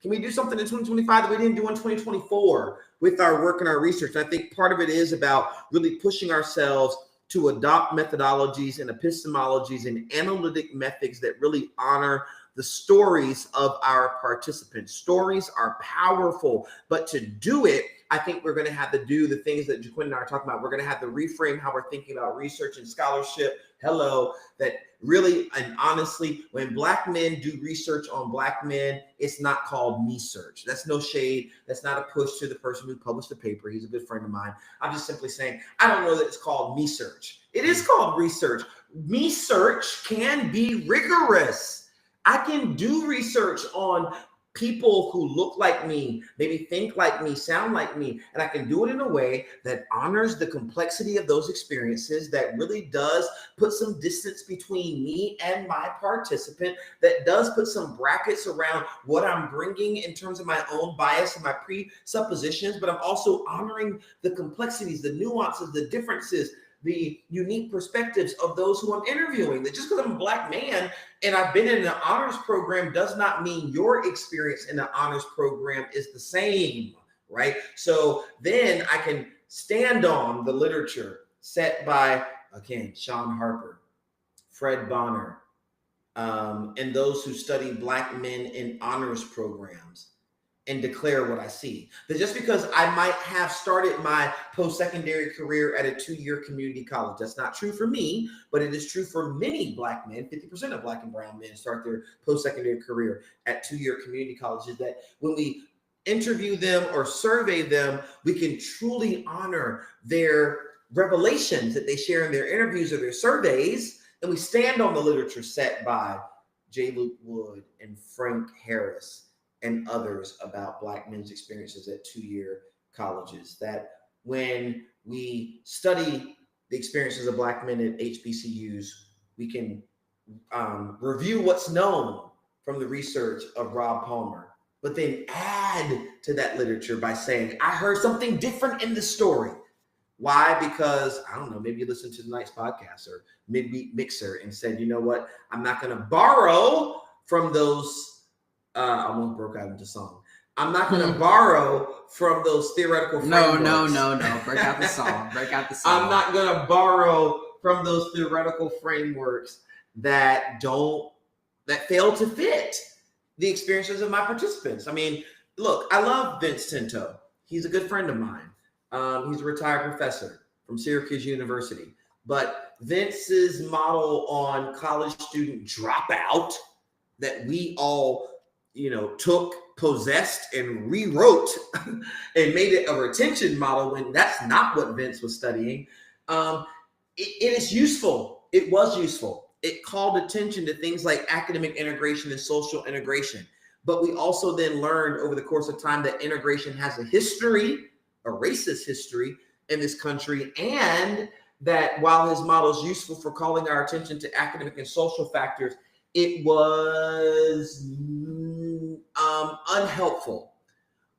Can we do something in 2025 that we didn't do in 2024 with our work and our research? And I think part of it is about really pushing ourselves to adopt methodologies and epistemologies and analytic methods that really honor the stories of our participants. Stories are powerful, but to do it, I think we're going to have to do the things that Jaquin and I are talking about. We're going to have to reframe how we're thinking about research and scholarship. That really and honestly, when Black men do research on Black men, it's not called me search. That's no shade. That's not a push to the person who published the paper. He's a good friend of mine. I'm just simply saying, I don't know that it's called me search. It is called research. Me search can be rigorous. I can do research on people who look like me, maybe think like me, sound like me, and I can do it in a way that honors the complexity of those experiences, that really does put some distance between me and my participant, that does put some brackets around what I'm bringing in terms of my own bias and my presuppositions, but I'm also honoring the complexities, the nuances, the differences, the unique perspectives of those who I'm interviewing. That just because I'm a Black man and I've been in an honors program does not mean your experience in the honors program is the same, right? So then I can stand on the literature set by, again, Sean Harper, Fred Bonner, and those who study Black men in honors programs, and declare what I see. That just because I might have started my post-secondary career at a 2-year community college, that's not true for me, but it is true for many Black men. 50% of Black and brown men start their post-secondary career at 2-year community colleges. That when we interview them or survey them, we can truly honor their revelations that they share in their interviews or their surveys, and we stand on the literature set by J. Luke Wood and Frank Harris and others about Black men's experiences at two-year colleges. That when we study the experiences of Black men at HBCUs, we can review what's known from the research of Rob Palmer, but then add to that literature by saying, I heard something different in the story. Why? Because, I don't know, maybe you listened to tonight's podcast or Midweek Mixer and said, you know what, I'm not going to borrow from those, I almost broke out into song. I'm not going to borrow from those theoretical frameworks. No. Break out the song. I'm not going to borrow from those theoretical frameworks that fail to fit the experiences of my participants. I mean, look, I love Vince Tinto. He's a good friend of mine. He's a retired professor from Syracuse University. But Vince's model on college student dropout that we all, took, possessed, and rewrote and made it a retention model when that's not what Vince was studying. It is useful. It was useful. It called attention to things like academic integration and social integration. But we also then learned over the course of time that integration has a history, a racist history in this country, and that while his model is useful for calling our attention to academic and social factors, it was unhelpful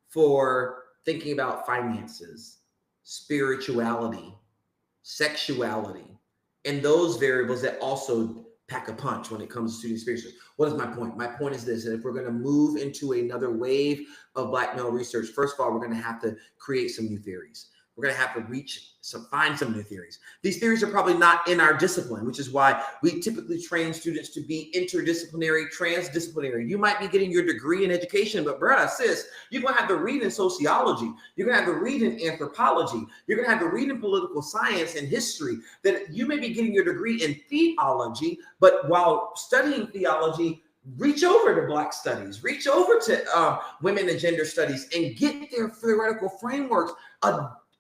for thinking about finances, spirituality, sexuality, and those variables that also pack a punch when it comes to student experiences. What is my point? My point is this: that if we're going to move into another wave of Black male research, first of all, we're going to have to create some new theories. We're going to have to find some new theories. These theories are probably not in our discipline, which is why we typically train students to be interdisciplinary, transdisciplinary. You might be getting your degree in education, but bruh, sis, you're going to have to read in sociology. You're going to have to read in anthropology. You're going to have to read in political science and history. That you may be getting your degree in theology, but while studying theology, reach over to Black studies, reach over to women and gender studies and get their theoretical frameworks,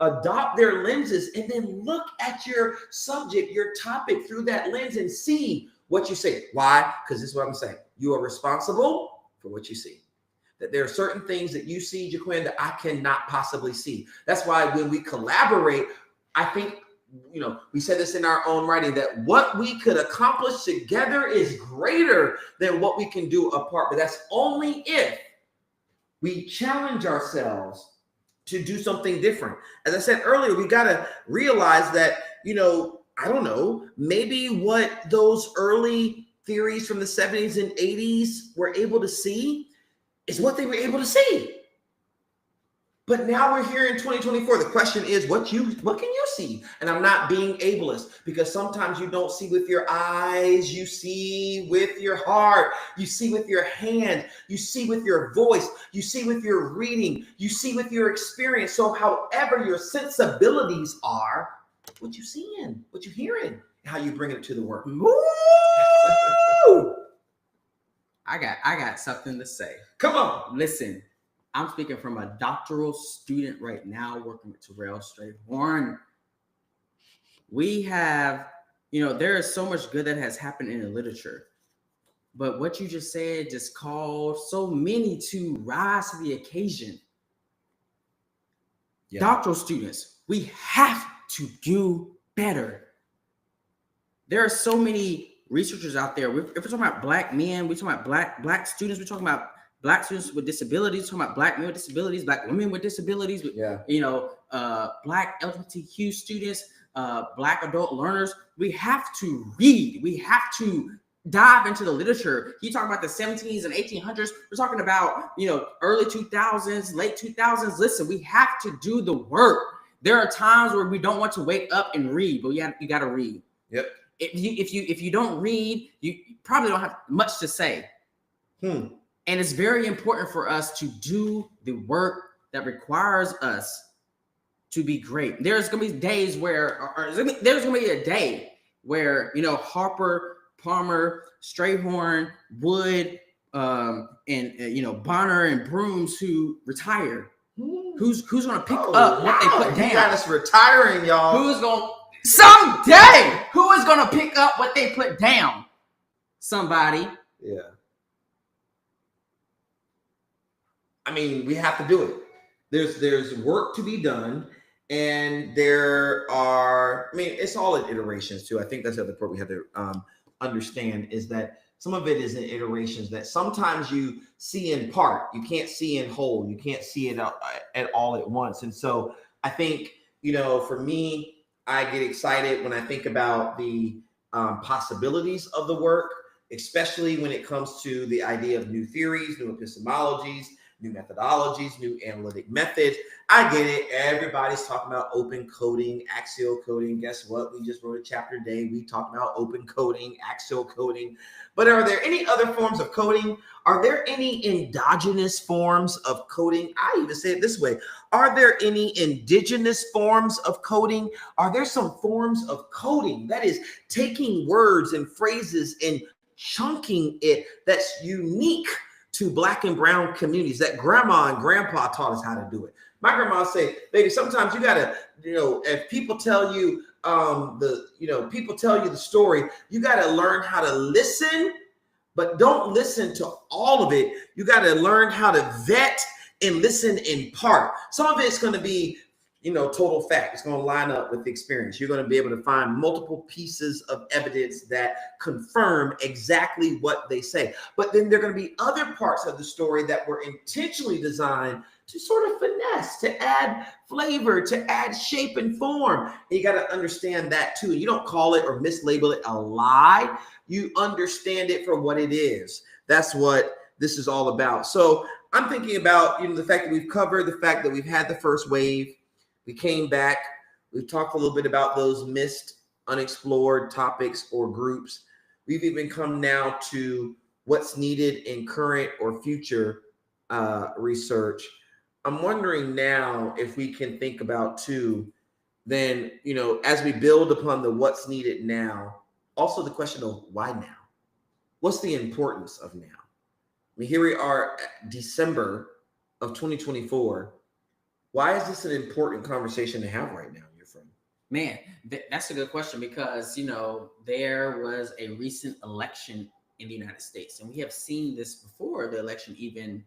adopt their lenses, and then look at your subject, your topic through that lens and see what you see. Why? Because this is what I'm saying. You are responsible for what you see. That there are certain things that you see, Jaquin, that I cannot possibly see. That's why when we collaborate, I think, we said this in our own writing, that what we could accomplish together is greater than what we can do apart. But that's only if we challenge ourselves to do something different. As I said earlier, we got to realize that, I don't know, maybe what those early theories from the 70s and 80s were able to see is what they were able to see. But now we're here in 2024. The question is, what can you see? And I'm not being ableist, because sometimes you don't see with your eyes, you see with your heart, you see with your hand, you see with your voice, you see with your reading, you see with your experience. So however your sensibilities are, what you seeing, what you hearing, how you bring it to the work. Woo! I got something to say. Come on. Listen. I'm speaking from a doctoral student right now working with Terrell Strayhorn. We have, there is so much good that has happened in the literature. But what you just said just called so many to rise to the occasion. Yeah. Doctoral students, we have to do better. There are so many researchers out there. If we're talking about Black men, we're talking about black students, we're talking about Black students with disabilities, talking about Black men with disabilities, Black women with disabilities, Black LGBTQ students, Black adult learners. We have to read. We have to dive into the literature. You talk about the 1700s and 1800s. We're talking about, early 2000s, late 2000s. Listen, we have to do the work. There are times where we don't want to wake up and read, but you got to read. Yep. If you don't read, you probably don't have much to say. And it's very important for us to do the work that requires us to be great. There's going to be days where, there's going to be a day where, Harper, Palmer, Strayhorn, Wood, and Bonner and Brooms who retire. Who's going to pick up what they put down? You got us retiring, y'all. Who is going to pick up what they put down? Somebody. Yeah. I mean, we have to do it. There's work to be done, and there are. I mean, it's all in iterations too. I think that's the other part we have to understand is that some of it is in iterations that sometimes you see in part, you can't see in whole, you can't see it at all at once. And so I think, for me, I get excited when I think about the possibilities of the work, especially when it comes to the idea of new theories, new epistemologies, new methodologies, new analytic methods. I get it. Everybody's talking about open coding, axial coding. Guess what? We just wrote a chapter today. We talked about open coding, axial coding. But are there any other forms of coding? Are there any endogenous forms of coding? I even say it this way. Are there any indigenous forms of coding? Are there some forms of coding that is taking words and phrases and chunking it that's unique to Black and brown communities that grandma and grandpa taught us how to do it? My grandma say, baby, sometimes you gotta, if people tell you people tell you the story, you gotta learn how to listen, but don't listen to all of it. You gotta learn how to vet and listen in part. Some of it's gonna be total fact. It's going to line up with the experience. You're going to be able to find multiple pieces of evidence that confirm exactly what they say. But then there are going to be other parts of the story that were intentionally designed to sort of finesse, to add flavor, to add shape and form. And you got to understand that too. You don't call it or mislabel it a lie. You understand it for what it is. That's what this is all about. So I'm thinking about the fact that we've covered the fact that we've had the first wave. We came back. We've talked a little bit about those missed, unexplored topics or groups. We've even come now to what's needed in current or future research. I'm wondering now if we can think about too, then, as we build upon the what's needed now, also the question of why now? What's the importance of now? I mean, here we are, December of 2024. Why is this an important conversation to have right now, your friend? Man, that's a good question because, there was a recent election in the United States, and we have seen this before the election even,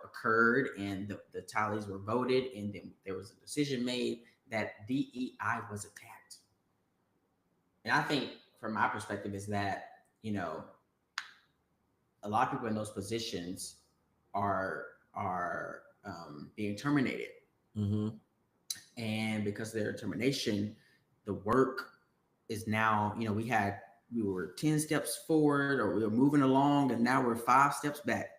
occurred and the tallies were voted, and then there was a decision made that DEI was attacked. And I think from my perspective is that, a lot of people in those positions are being terminated. Mm-hmm. And because of their termination, the work is now, we were 10 steps forward or we were moving along and now we're 5 steps back.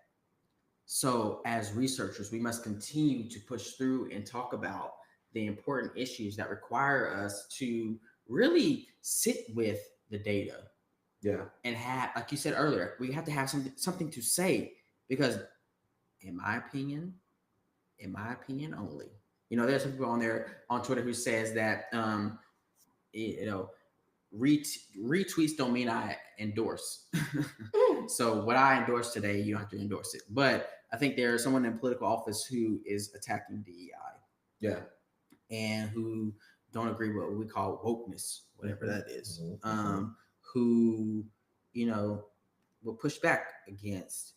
So as researchers, we must continue to push through and talk about the important issues that require us to really sit with the data. Yeah. And have, like you said earlier, we have to have something to say because in my opinion only, there's some people on there on Twitter who says that, retweets don't mean I endorse. So what I endorse today, you don't have to endorse it. But I think there's someone in political office who is attacking DEI. Yeah. And who don't agree with what we call wokeness, whatever that is. Mm-hmm. Who, will push back against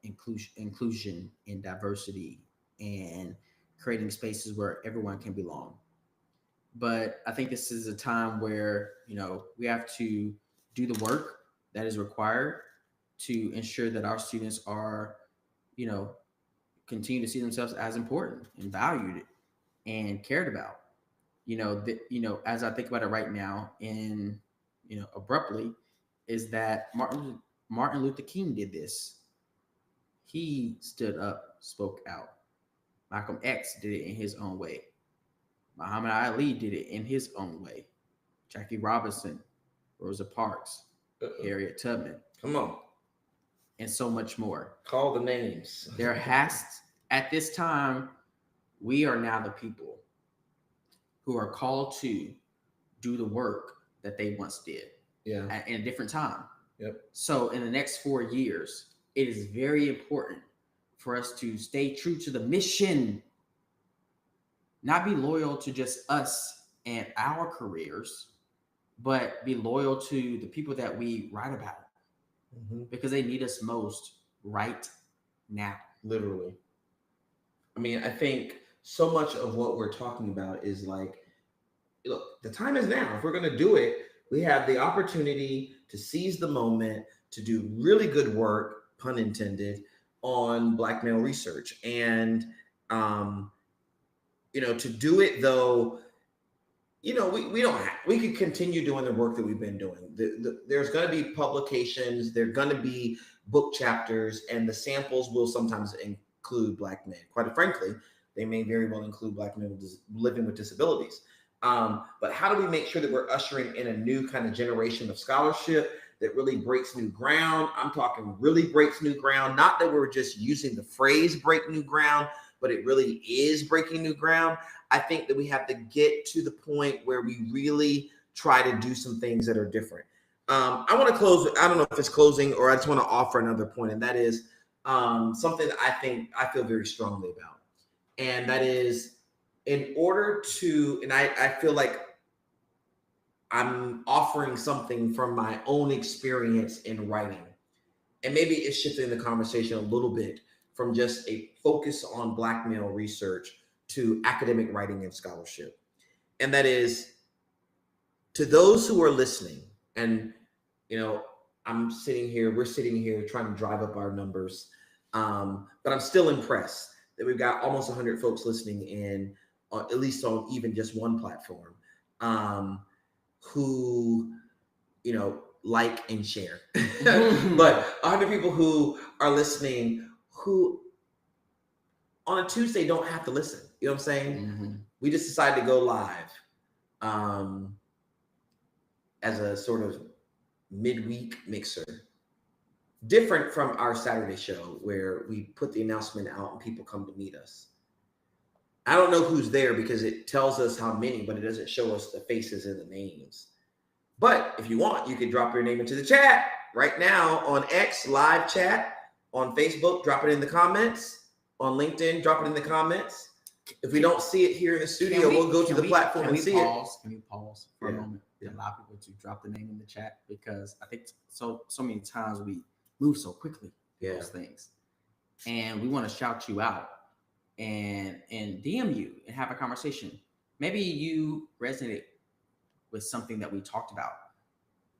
inclusion and diversity and creating spaces where everyone can belong. But I think this is a time where, we have to do the work that is required to ensure that our students are, continue to see themselves as important and valued and cared about. As I think about it right now and, abruptly, is that Martin Luther King did this. He stood up, spoke out. Malcolm X did it in his own way. Muhammad Ali did it in his own way. Jackie Robinson, Rosa Parks, Harriet Tubman. Come on. And so much more. Call the names. At this time, we are now the people who are called to do the work that they once did. Yeah. In a different time. Yep. So in the next 4 years, it is very important for us to stay true to the mission, not be loyal to just us and our careers, but be loyal to the people that we write about because they need us most right now. Literally. I mean, I think so much of what we're talking about is like, look, the time is now. If we're going to do it, we have the opportunity to seize the moment to do really good work, pun intended, on Black male research. And, to do it though, we don't have, we could continue doing the work that we've been doing. There's going to be publications, there're going to be book chapters, and the samples will sometimes include Black men. Quite frankly, they may very well include Black men living with disabilities. But how do we make sure that we're ushering in a new kind of generation of scholarship that really breaks new ground? I'm talking really breaks new ground, not that we're just using the phrase break new ground, but it really is breaking new ground. I think that we have to get to the point where we really try to do some things that are different. I want to close. I don't know if it's closing or I just want to offer another point, and that is something that I feel very strongly about. And that is, in order to, and I feel like I'm offering something from my own experience in writing. And maybe it's shifting the conversation a little bit from just a focus on Black male research to academic writing and scholarship. And that is, to those who are listening, and we're sitting here trying to drive up our numbers, but I'm still impressed that we've got almost 100 folks listening in, at least on even just one platform, who like and share. But 100 people who are listening who on a Tuesday don't have to listen. You know what I'm saying? Mm-hmm. We just decided to go live as a sort of midweek mixer. Different from our Saturday show where we put the announcement out and people come to meet us. I don't know who's there because it tells us how many, but it doesn't show us the faces and the names. But if you want, you can drop your name into the chat right now on X live chat, on Facebook, drop it in the comments, on LinkedIn, drop it in the comments. If we don't see it here in the studio, we'll go to the platform and see it. Can we pause for a moment and allow people to drop the name in the chat? Because I think so many times we move so quickly those things. And we want to shout you out and DM you and have a conversation. Maybe you resonate with something that we talked about.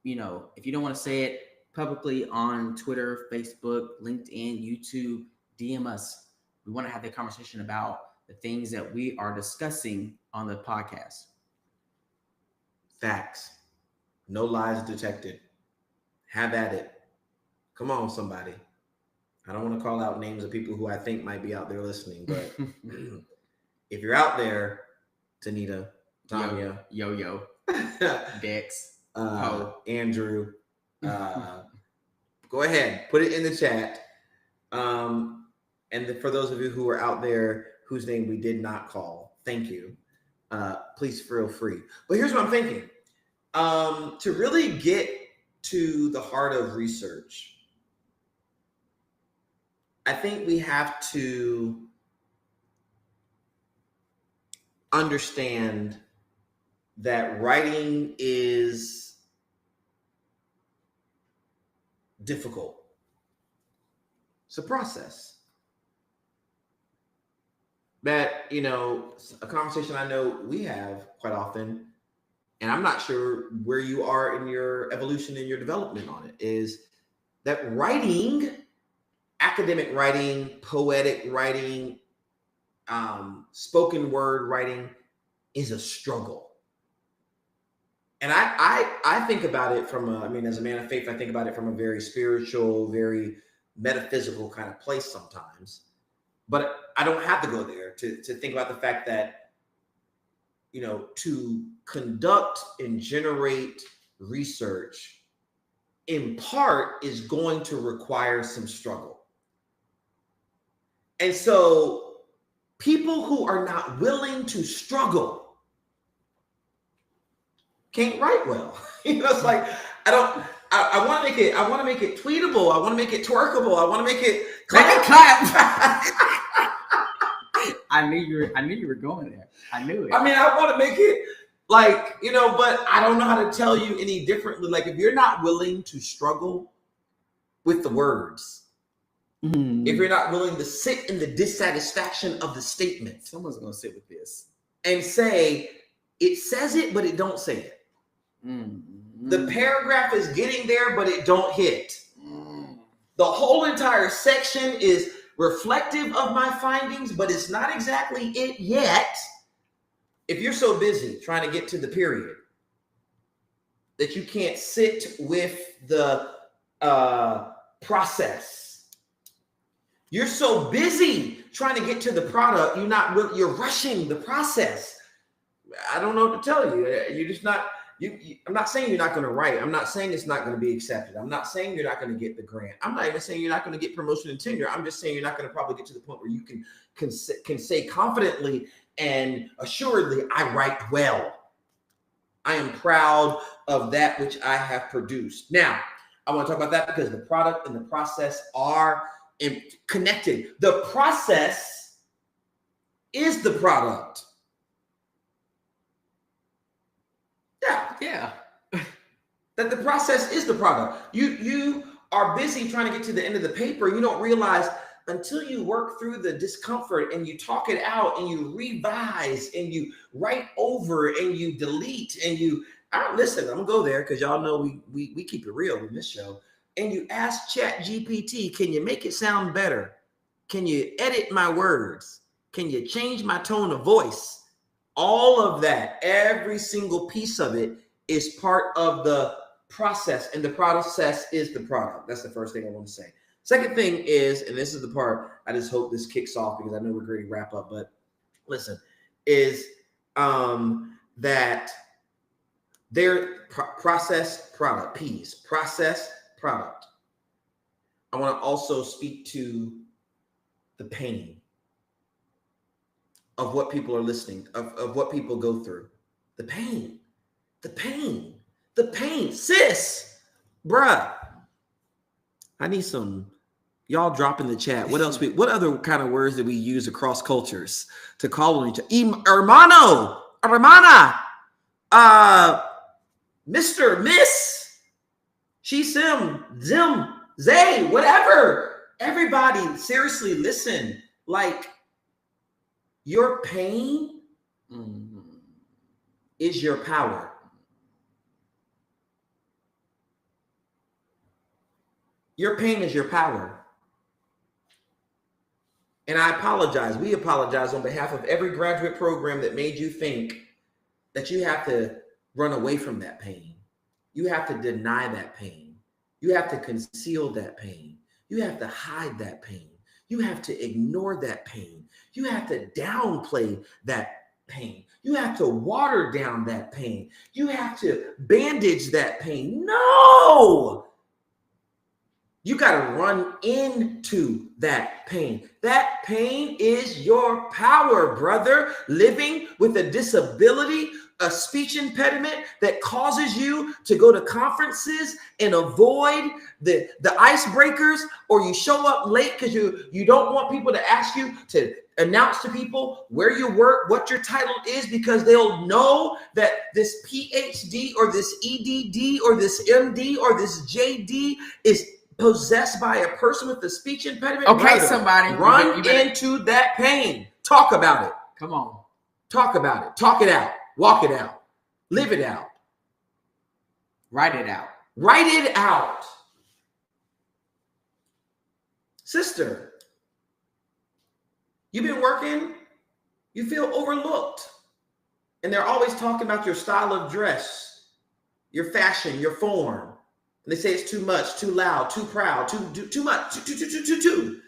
If you don't want to say it publicly on Twitter, Facebook, LinkedIn, YouTube, DM us. We want to have the conversation about the things that we are discussing on the podcast. Facts. No lies detected. Have at it. Come on, somebody. I don't want to call out names of people who I think might be out there listening, but if you're out there, Tanita, Tanya, Yo, Dex, Andrew, go ahead, put it in the chat. And for those of you who are out there whose name we did not call, thank you. Please feel free. But here's what I'm thinking. To really get to the heart of research, I think we have to understand that writing is difficult. It's a process. That, a conversation I know we have quite often, and I'm not sure where you are in your evolution and your development on it, is that writing, academic writing, poetic writing, spoken word writing is a struggle. And I think about it as a man of faith, I think about it from a very spiritual, very metaphysical kind of place sometimes. But I don't have to go there to think about the fact that, to conduct and generate research in part is going to require some struggle. And so people who are not willing to struggle can't write well. It's like, I want to make it tweetable. I want to make it twerkable. I want to make it clap. I knew you were going there. I knew it. I mean, I want to make it but I don't know how to tell you any differently. Like, if you're not willing to struggle with the words, if you're not willing to sit in the dissatisfaction of the statement. Someone's going to sit with this and say, it says it, but it don't say it. The paragraph is getting there, but it don't hit. The whole entire section is reflective of my findings, but it's not exactly it yet. If you're so busy trying to get to the period that you can't sit with the process, you're so busy trying to get to the product, you're rushing the process. I don't know what to tell you. You're just not. I'm not saying you're not going to write. I'm not saying it's not going to be accepted. I'm not saying you're not going to get the grant. I'm not even saying you're not going to get promotion and tenure. I'm just saying you're not going to probably get to the point where you can say confidently and assuredly, I write well. I am proud of that which I have produced. Now, I want to talk about that because the product and the process are connected. The process is the product. Yeah. That the process is the product. You are busy trying to get to the end of the paper. You don't realize until you work through the discomfort and you talk it out and you revise and you write over and you delete and listen, I'm gonna go there because y'all know we keep it real in this show. And you ask ChatGPT, can you make it sound better? Can you edit my words? Can you change my tone of voice? All of that, every single piece of it is part of the process, and the process is the product. That's the first thing I want to say. Second thing is, and this is the part I just hope this kicks off because I know we're going to wrap up, but listen, is that their process product, P's, process product. I want to also speak to the pain of what people are listening, of what people go through. The pain. Sis, bruh. I need some, y'all drop in the chat. What else? What other kind of words did we use across cultures to call on each other? Hermano, hermana, Mr., Miss, she, sim, zim, zay, whatever. Everybody, seriously, listen. Like, your pain is your power. Your pain is your power. And I apologize. We apologize on behalf of every graduate program that made you think that you have to run away from that pain. You have to deny that pain. You have to conceal that pain. You have to hide that pain. You have to ignore that pain. You have to downplay that pain. You have to water down that pain. You have to bandage that pain. No! You got to run into that pain. That pain is your power, brother. Living with a disability, a speech impediment that causes you to go to conferences and avoid the icebreakers, or you show up late because you don't want people to ask you to announce to people where you work, what your title is, because they'll know that this PhD or this EDD or this MD or this JD is possessed by a person with a speech impediment. Okay, brother, somebody run into that pain. Talk about it. Come on. Talk about it. Talk it out. Walk it out. Live it out. Write it out. Write it out. Sister, you've been working, you feel overlooked. And they're always talking about your style of dress, your fashion, your form. And they say it's too much, too loud, too proud, too much, too.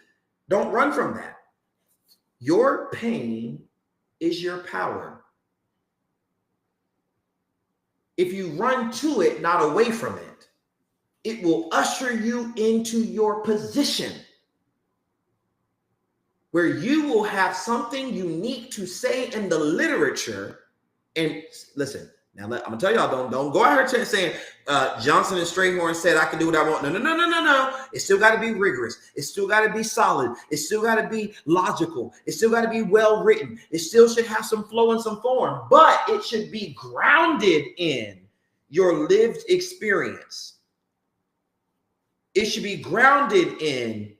Don't run from that. Your pain is your power. If you run to it, not away from it, it will usher you into your position where you will have something unique to say in the literature. And listen, now I'm gonna tell y'all, don't go out here saying Johnson and Strayhorn said I can do what I want. No. It still got to be rigorous. It still got to be solid. It still got to be logical. It still got to be well written. It still should have some flow and some form, but it should be grounded in your lived experience. It should be grounded in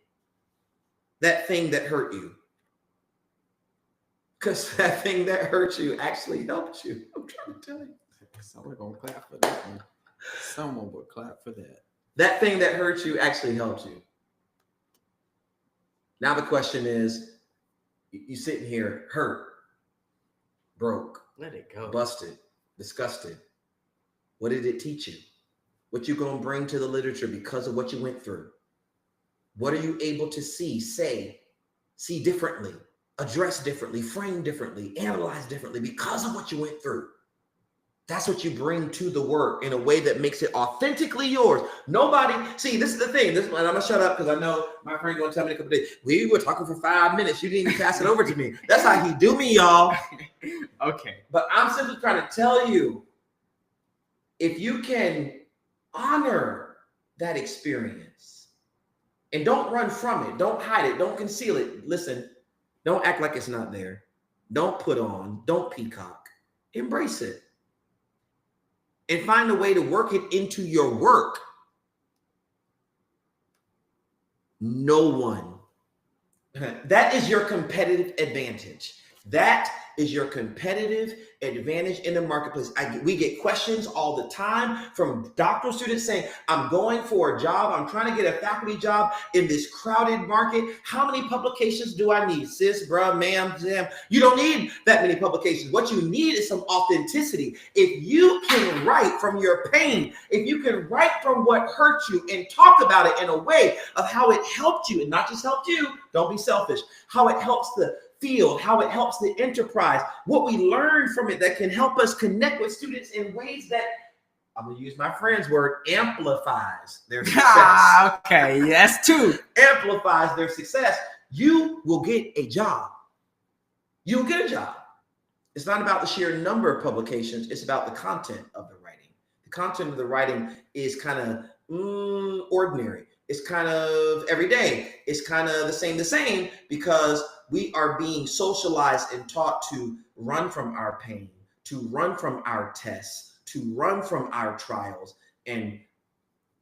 that thing that hurt you. Because that thing that hurt you actually helped you. I'm trying to tell you. Someone gonna clap for that one. Someone would clap for that. That thing that hurt you actually helped you. Now the question is, you sitting here hurt, broke, Let it go. busted, disgusted. What did it teach you? What you gonna bring to the literature because of what you went through? What are you able to see, say, see differently, address differently, frame differently, analyze differently because of what you went through? That's what you bring to the work in a way that makes it authentically yours. Nobody, see, this is the thing. This, and I'm gonna shut up because I know my friend's gonna tell me in a couple days. We were talking for 5 minutes. You didn't even pass it over to me. That's how he do me, y'all. Okay. But I'm simply trying to tell you, if you can honor that experience and don't run from it, don't hide it, don't conceal it. Listen, don't act like it's not there. Don't put on, don't peacock. Embrace it. And find a way to work it into your work. No one. That is your competitive advantage. That is your competitive advantage in the marketplace. We get questions all the time from doctoral students saying, I'm going for a job. I'm trying to get a faculty job in this crowded market. How many publications do I need? Sis, bruh, ma'am, Jam. You don't need that many publications. What you need is some authenticity. If you can write from your pain, if you can write from what hurt you and talk about it in a way of how it helped you, and not just helped you, don't be selfish, how it helps the field, how it helps the enterprise, what we learn from it that can help us connect with students in ways that, I'm going to use my friend's word, amplifies their success. Okay, that's two. Amplifies their success. You will get a job. You'll get a job. It's not about the sheer number of publications. It's about the content of the writing. The content of the writing is kind of ordinary. It's kind of everyday. It's kind of the same because we are being socialized and taught to run from our pain, to run from our tests, to run from our trials. And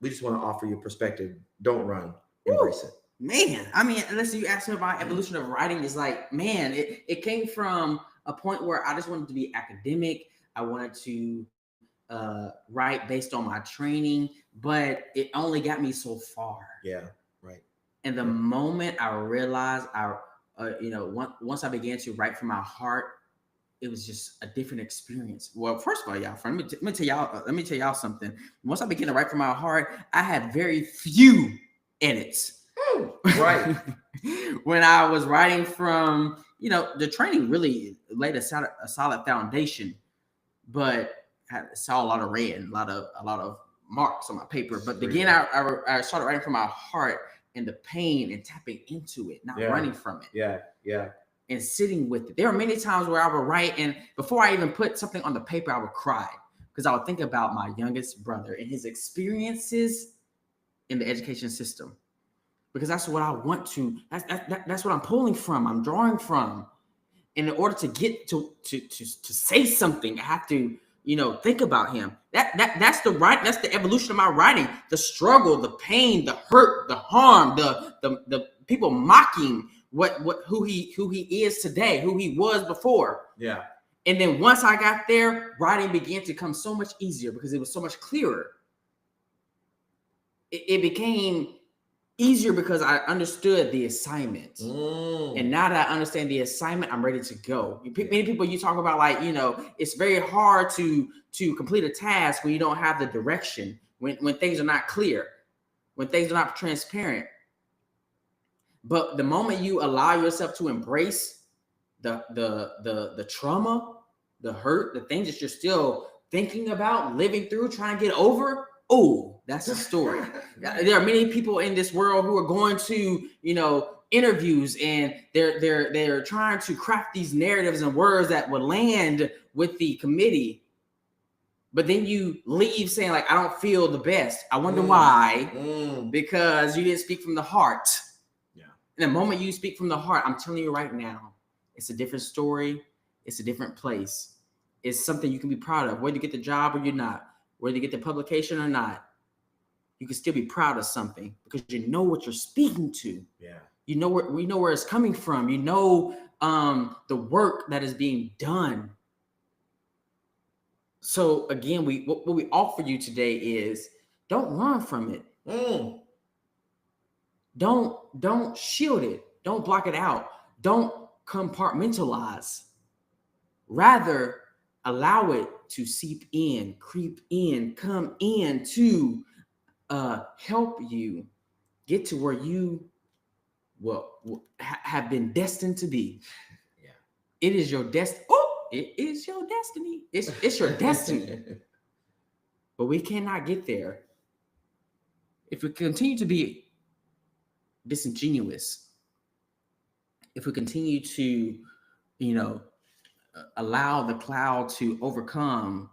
we just want to offer you a perspective. Don't run. Embrace it. Man, I mean, unless you ask me about evolution of writing, is like, man, it came from a point where I just wanted to be academic. I wanted to write based on my training, but it only got me so far. Yeah, right. And the moment I realized once I began to write from my heart, it was just a different experience. Well, first of all, y'all, let me tell y'all something. Once I began to write from my heart, I had very few edits. Right. When I was writing from, the training really laid a solid foundation, but I saw a lot of red, a lot of marks on my paper. But again, I started writing from my heart and the pain and tapping into it, not running from it. Yeah. And sitting with it. There are many times where I would write, and before I even put something on the paper, I would cry because I would think about my youngest brother and his experiences in the education system. Because that's what I want to. That's what I'm pulling from. I'm drawing from. And in order to get to say something, I have to, think about him. That's the evolution of my writing. The struggle, the pain, the hurt, the harm, the people mocking who he is today, who he was before. Yeah. And then once I got there, writing began to come so much easier because it was so much clearer. It became easier because I understood the assignment. And now that I understand the assignment, I'm ready to go. Many people, you talk about it's very hard to complete a task when you don't have the direction, when things are not clear, when things are not transparent. But the moment you allow yourself to embrace the trauma, the hurt, the things that you're still thinking about, living through, trying to get over, that's a story. There are many people in this world who are going to, interviews, and they're trying to craft these narratives and words that will land with the committee. But then you leave saying, I don't feel the best. I wonder why. Because you didn't speak from the heart. Yeah. And the moment you speak from the heart, I'm telling you right now, it's a different story. It's a different place. It's something you can be proud of, whether you get the job or you're not. Whether you get the publication or not, you can still be proud of something because you know what you're speaking to. Yeah. You know we know where it's coming from. You know the work that is being done. So again, what we offer you today is don't run from it. Don't shield it. Don't block it out. Don't compartmentalize. Rather, allow it to seep in, creep in, come in to help you get to where you have been destined to be. Yeah. It is your destiny. Oh, it is your destiny. It's your destiny. But we cannot get there if we continue to be disingenuous. If we continue to, allow the cloud to overcome,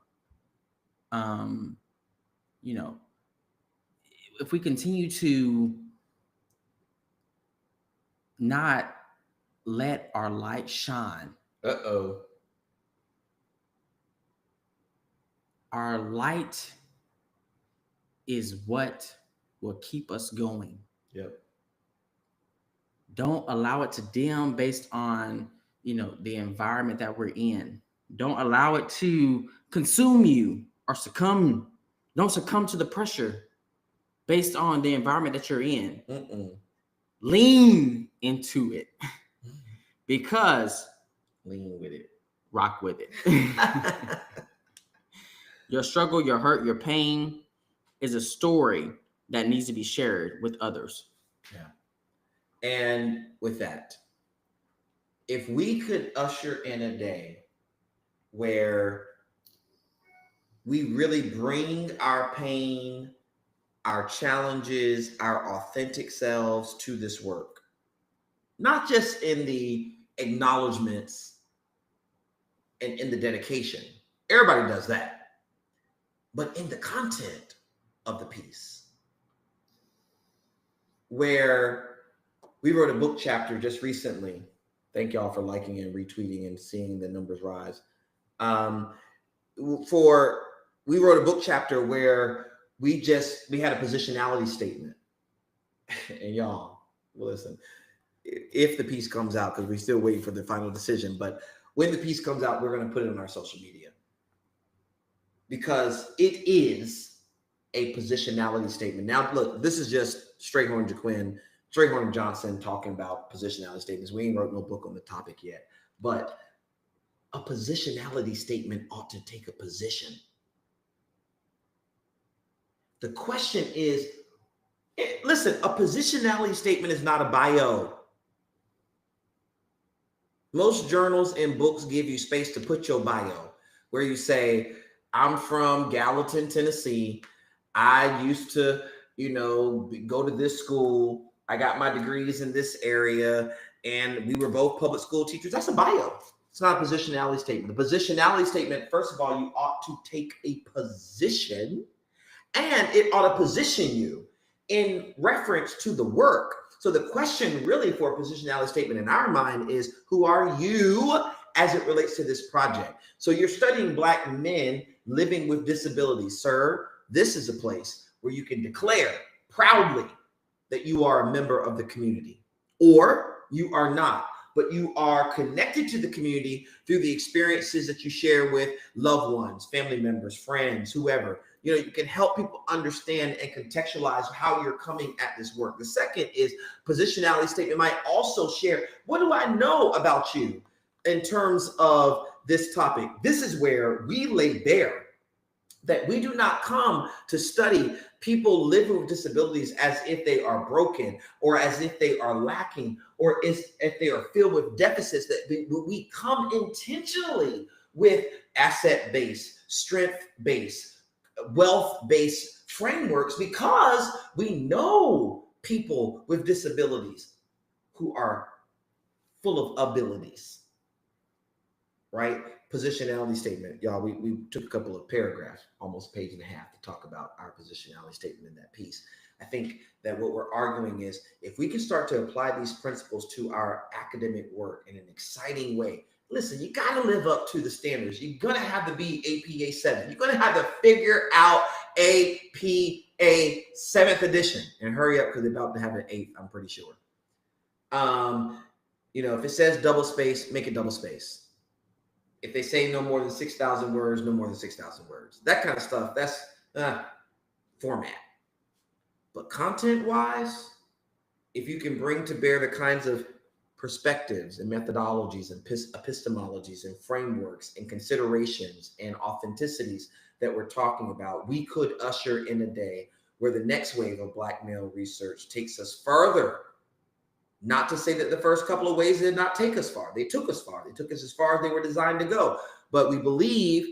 if we continue to not let our light shine. Our light is what will keep us going. Yep. Don't allow it to dim based on, the environment that we're in. Don't allow it to consume you or succumb. Don't succumb to the pressure based on the environment that you're in. Lean into it because lean with it. Rock with it. Your struggle, your hurt, your pain is a story that needs to be shared with others. Yeah. And with that, if we could usher in a day where we really bring our pain, our challenges, our authentic selves to this work, not just in the acknowledgments and in the dedication. Everybody does that. But in the content of the piece, where we wrote a book chapter just recently. Thank y'all for liking and retweeting and seeing the numbers rise. We wrote a book chapter where we had a positionality statement. And y'all, listen, if the piece comes out, because we're still waiting for the final decision, but when the piece comes out, we're going to put it on our social media. Because it is a positionality statement. Now, look, this is just Strayhorn Jaquin, Strayhorn and Johnson talking about positionality statements. We ain't wrote no book on the topic yet, but a positionality statement ought to take a position. The question is, listen, a positionality statement is not a bio. Most journals and books give you space to put your bio, where you say, I'm from Gallatin, Tennessee. I used to, go to this school. I got my degrees in this area, and we were both public school teachers. That's a bio. It's not a positionality statement. The positionality statement, first of all, you ought to take a position, and it ought to position you in reference to the work. So the question really for a positionality statement in our mind is, who are you as it relates to this project? So you're studying Black men living with disabilities. Sir, this is a place where you can declare proudly that you are a member of the community, or you are not, but you are connected to the community through the experiences that you share with loved ones, family members, friends, whoever. You can help people understand and contextualize how you're coming at this work. The second is positionality statement might also share, what do I know about you in terms of this topic? This is where we lay bare that we do not come to study people living with disabilities as if they are broken or as if they are lacking or as if they are filled with deficits. That we come intentionally with asset-based, strength-based, wealth-based frameworks because we know people with disabilities who are full of abilities, right? Positionality statement, y'all, we took a couple of paragraphs, almost a page and a half, to talk about our positionality statement in that piece. I think that what we're arguing is, if we can start to apply these principles to our academic work in an exciting way, listen, you got to live up to the standards. You're going to have to be APA 7. You're going to have to figure out APA 7th edition, and hurry up because they're about to have an 8th, I'm pretty sure. If it says double space, make it double space. If they say no more than 6,000 words, no more than 6,000 words. That kind of stuff, that's format. But content-wise, if you can bring to bear the kinds of perspectives and methodologies and epistemologies and frameworks and considerations and authenticities that we're talking about, we could usher in a day where the next wave of Black male research takes us further. Not to say that the first couple of waves did not take us far. They took us far. They took us as far as they were designed to go. But we believe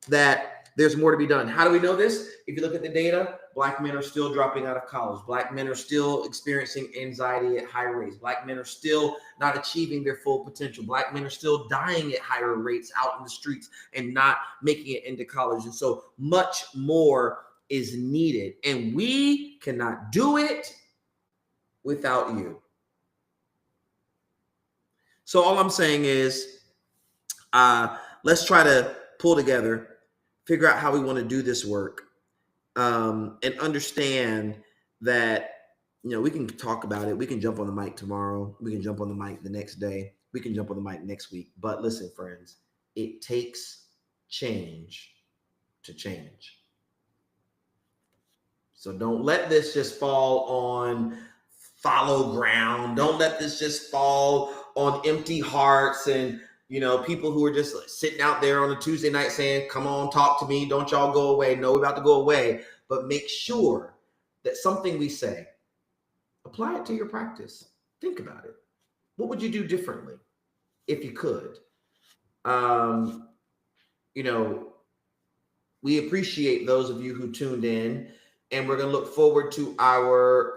that there's more to be done. How do we know this? If you look at the data, Black men are still dropping out of college. Black men are still experiencing anxiety at high rates. Black men are still not achieving their full potential. Black men are still dying at higher rates out in the streets and not making it into college. And so much more is needed. And we cannot do it without you. So all I'm saying is, let's try to pull together, figure out how we want to do this work, and understand that, we can talk about it. We can jump on the mic tomorrow. We can jump on the mic the next day. We can jump on the mic next week. But listen, friends, it takes change to change. So don't let this just fall on fallow ground. Don't let this just fall on empty hearts and, people who are just sitting out there on a Tuesday night saying, come on, talk to me. Don't y'all go away. No, we're about to go away. But make sure that something we say, apply it to your practice. Think about it. What would you do differently if you could? We appreciate those of you who tuned in, and we're going to look forward to our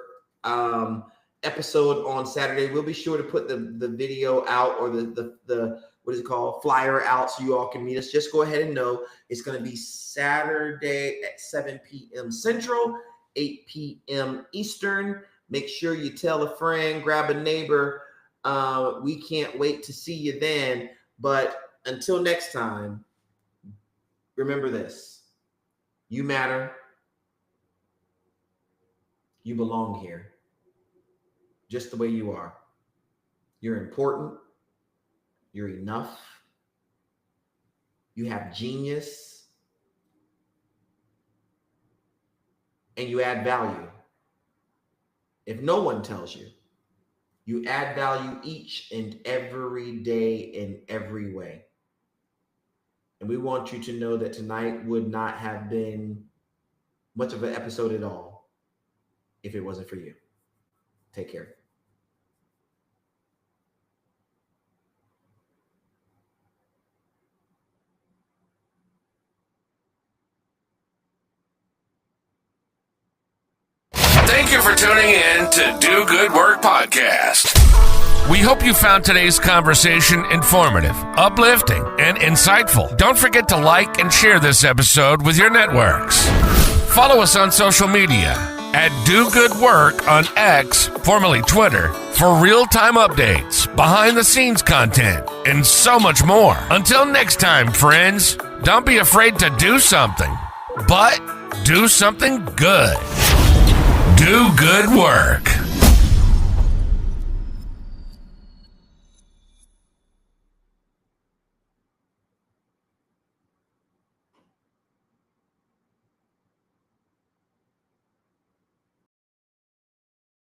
episode on Saturday. We'll be sure to put the video out, or the what is it called, flyer out, so you all can meet us. Just go ahead and know it's going to be Saturday at 7 p.m. Central, 8 p.m. Eastern. Make sure you tell a friend, grab a neighbor. We can't wait to see you then. But until next time, remember this: you matter. You belong here, just the way you are. You're important. You're enough. You have genius. And you add value. If no one tells you, you add value each and every day in every way. And we want you to know that tonight would not have been much of an episode at all if it wasn't for you. Take care. Thank you for tuning in to Do Good Work Podcast. We hope you found today's conversation informative, uplifting, and insightful. Don't forget to like and share this episode with your networks. Follow us on social media at Do Good Work on X, formerly Twitter, for real-time updates, behind-the-scenes content, and so much more. Until next time, friends, don't be afraid to do something, but do something good. Do good work.